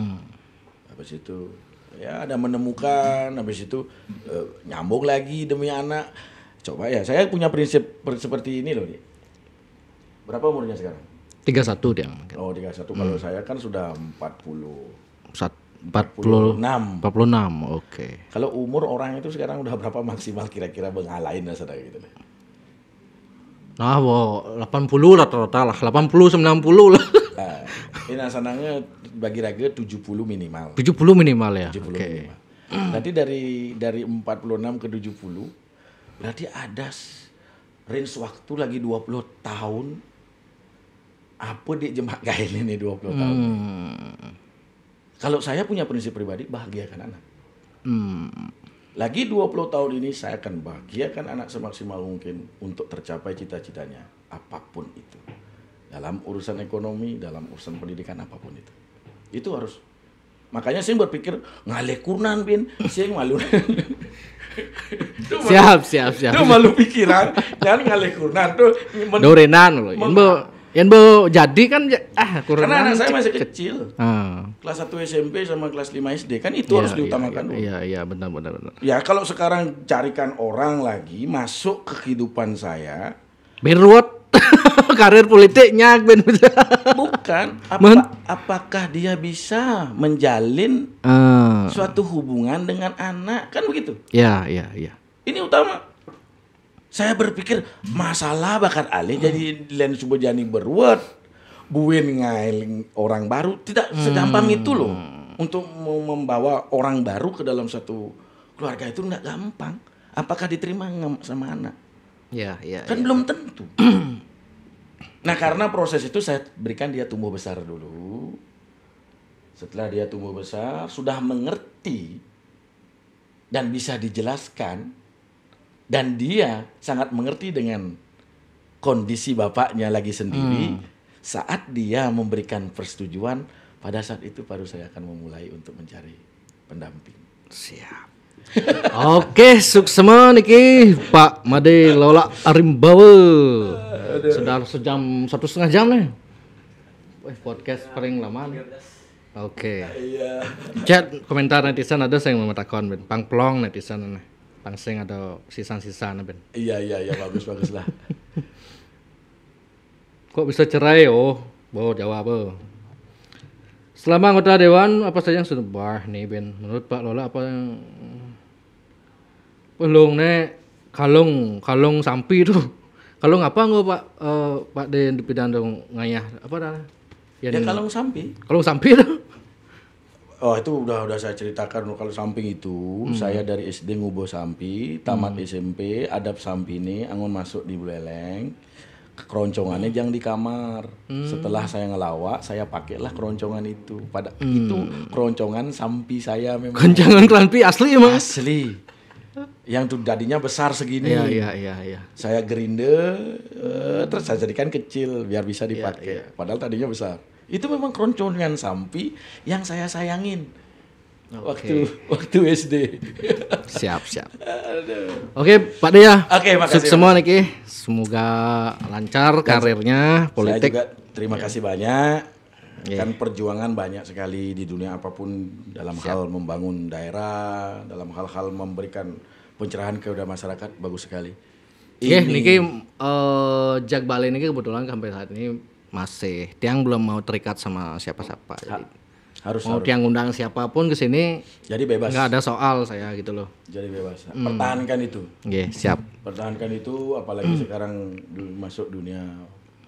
Habis itu ya ada menemukan, habis itu nyambung lagi demi anak. Coba ya, saya punya prinsip seperti ini loh. Berapa umurnya sekarang? 31 dia. 31. Kalau saya kan sudah 46. Kalau umur orang itu sekarang udah berapa maksimal kira-kira bengalain lah saudara gitu. Nah, 80 rata-rata lah, 80 90 lah. Ini senangnya bagi raga 70 minimal. 70 minimal ya. 70 minimal. Nanti dari 46 ke 70 berarti ada range waktu lagi 20 tahun. Apa di jemak gail ini 20 tahun? Kalau saya punya prinsip pribadi bahagiakan anak. Lagi 20 tahun ini saya akan bahagiakan anak semaksimal mungkin untuk tercapai cita-citanya apapun itu. Dalam urusan ekonomi, dalam urusan pendidikan apapun itu. Itu harus. Makanya saya berpikir ngalih kurnan bin, saya malu. Siap. Itu malu pikiran, jangan ngalih kurnan tuh. Dorenan loh. Yang jadi kan kurnan. Karena anak saya masih kecil. Kelas 1 SMP sama kelas 5 SD kan itu harus diutamakan dulu. Iya, benar. Ya kalau sekarang carikan orang lagi masuk ke kehidupan saya. Berwot karir politiknya bukan apakah dia bisa menjalin suatu hubungan dengan anak kan begitu. Iya. Ini utama. Saya berpikir masalah bakat alih jadi lain coba jani berwet buin ngailing orang baru tidak segampang itu loh. Untuk membawa orang baru ke dalam satu keluarga itu enggak gampang. Apakah diterima sama anak? Iya. Kan belum tentu. Nah karena proses itu saya berikan dia tumbuh besar dulu. Setelah dia tumbuh besar, sudah mengerti dan bisa dijelaskan, dan dia sangat mengerti dengan kondisi bapaknya lagi sendiri. Saat dia memberikan persetujuan, pada saat itu baru saya akan memulai untuk mencari pendamping. Siap. Oke, sukses niki Pak Made Lola Arimbawa. Sudah sejam 1,5 jam nih. podcast paling lama. Oke. Iya. Chat komentar netizen ada yang mengatakan ben pangplong netizen pangsing ada sisa-sisa ben. Iya bagus lah. Kok bisa cerai Bo jawab Selama anggota dewan apa saja yang sudah nih Ben? Menurut Pak Lola apa yang belum kalung sampi itu? Kalung apa nggak Pak Den dipidan dong ngayah apa dah? Ya kalung sampi. Kalung sampi itu? Oh itu udah saya ceritakan kalau samping itu saya dari SD ngubo sampi, tamat SMP, adab sampi ini, angon masuk di Buleleng, keroncongannya jangan di kamar. Setelah saya ngelawak, saya pakailah keroncongan itu. Pada itu keroncongan sampi saya memang. Keroncongan sampi asli emang? Asli. Yang tuh dadinya besar segini. Iya. Saya gerinde, terus saya jadikan kecil biar bisa dipakai. Padahal tadinya besar. Itu memang keroncongan sampi yang saya sayangin waktu SD. Siap. Oke, Pak Dea. Oke, makasih. Sukses semua nih, semoga lancar karirnya politik. Saya juga terima kasih banyak. Kan perjuangan banyak sekali di dunia apapun dalam hal membangun daerah, dalam hal-hal memberikan pencerahan kepada masyarakat bagus sekali. Niki Jak Bali niki kebetulan sampai saat ini masih tiang belum mau terikat sama siapa-siapa. Harus tiang undang siapapun ke sini. Jadi bebas. Nggak ada soal saya gitu loh. Jadi bebas. Pertahankan itu. Siap. Pertahankan itu apalagi sekarang masuk dunia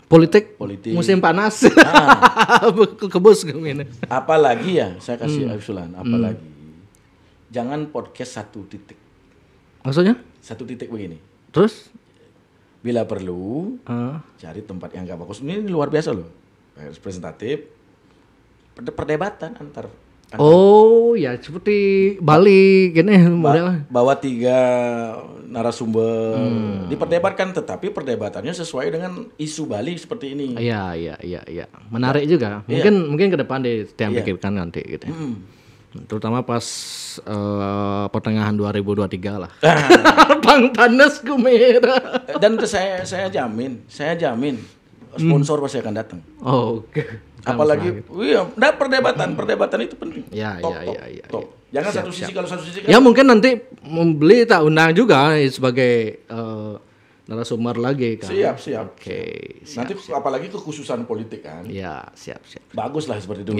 politik. Musim panas. Kebus gimana. Apalagi ya, saya kasih usulan, apalagi jangan podcast 1 titik. Maksudnya? 1 titik begini. Terus? Bila perlu, cari tempat yang gak bagus. Ini luar biasa loh. Representatif. Perdebatan antar. Oh ya, seperti Bali gini modelnya. Bawa 3 narasumber diperdebatkan, tetapi perdebatannya sesuai dengan isu Bali seperti ini. Iya. Menarik juga. Mungkin ke depan pikirkan nanti gitu. Terutama pas pertengahan 2023 lah. Bang panas kumera. Dan saya jamin sponsor pasti akan datang. Oke. Apalagi perdebatan itu penting. Top. Jangan satu sisi kalau satu sisi kan. Ya mungkin nanti membeli tak undang juga sebagai narasumber lagi kan. Siap. Oke. Nanti apalagi kekhususan politik kan. Ya, siap. Bagus lah seperti itu.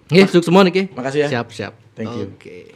Sukses semua nih. Makasih ya. Siap. Thank you. Oke.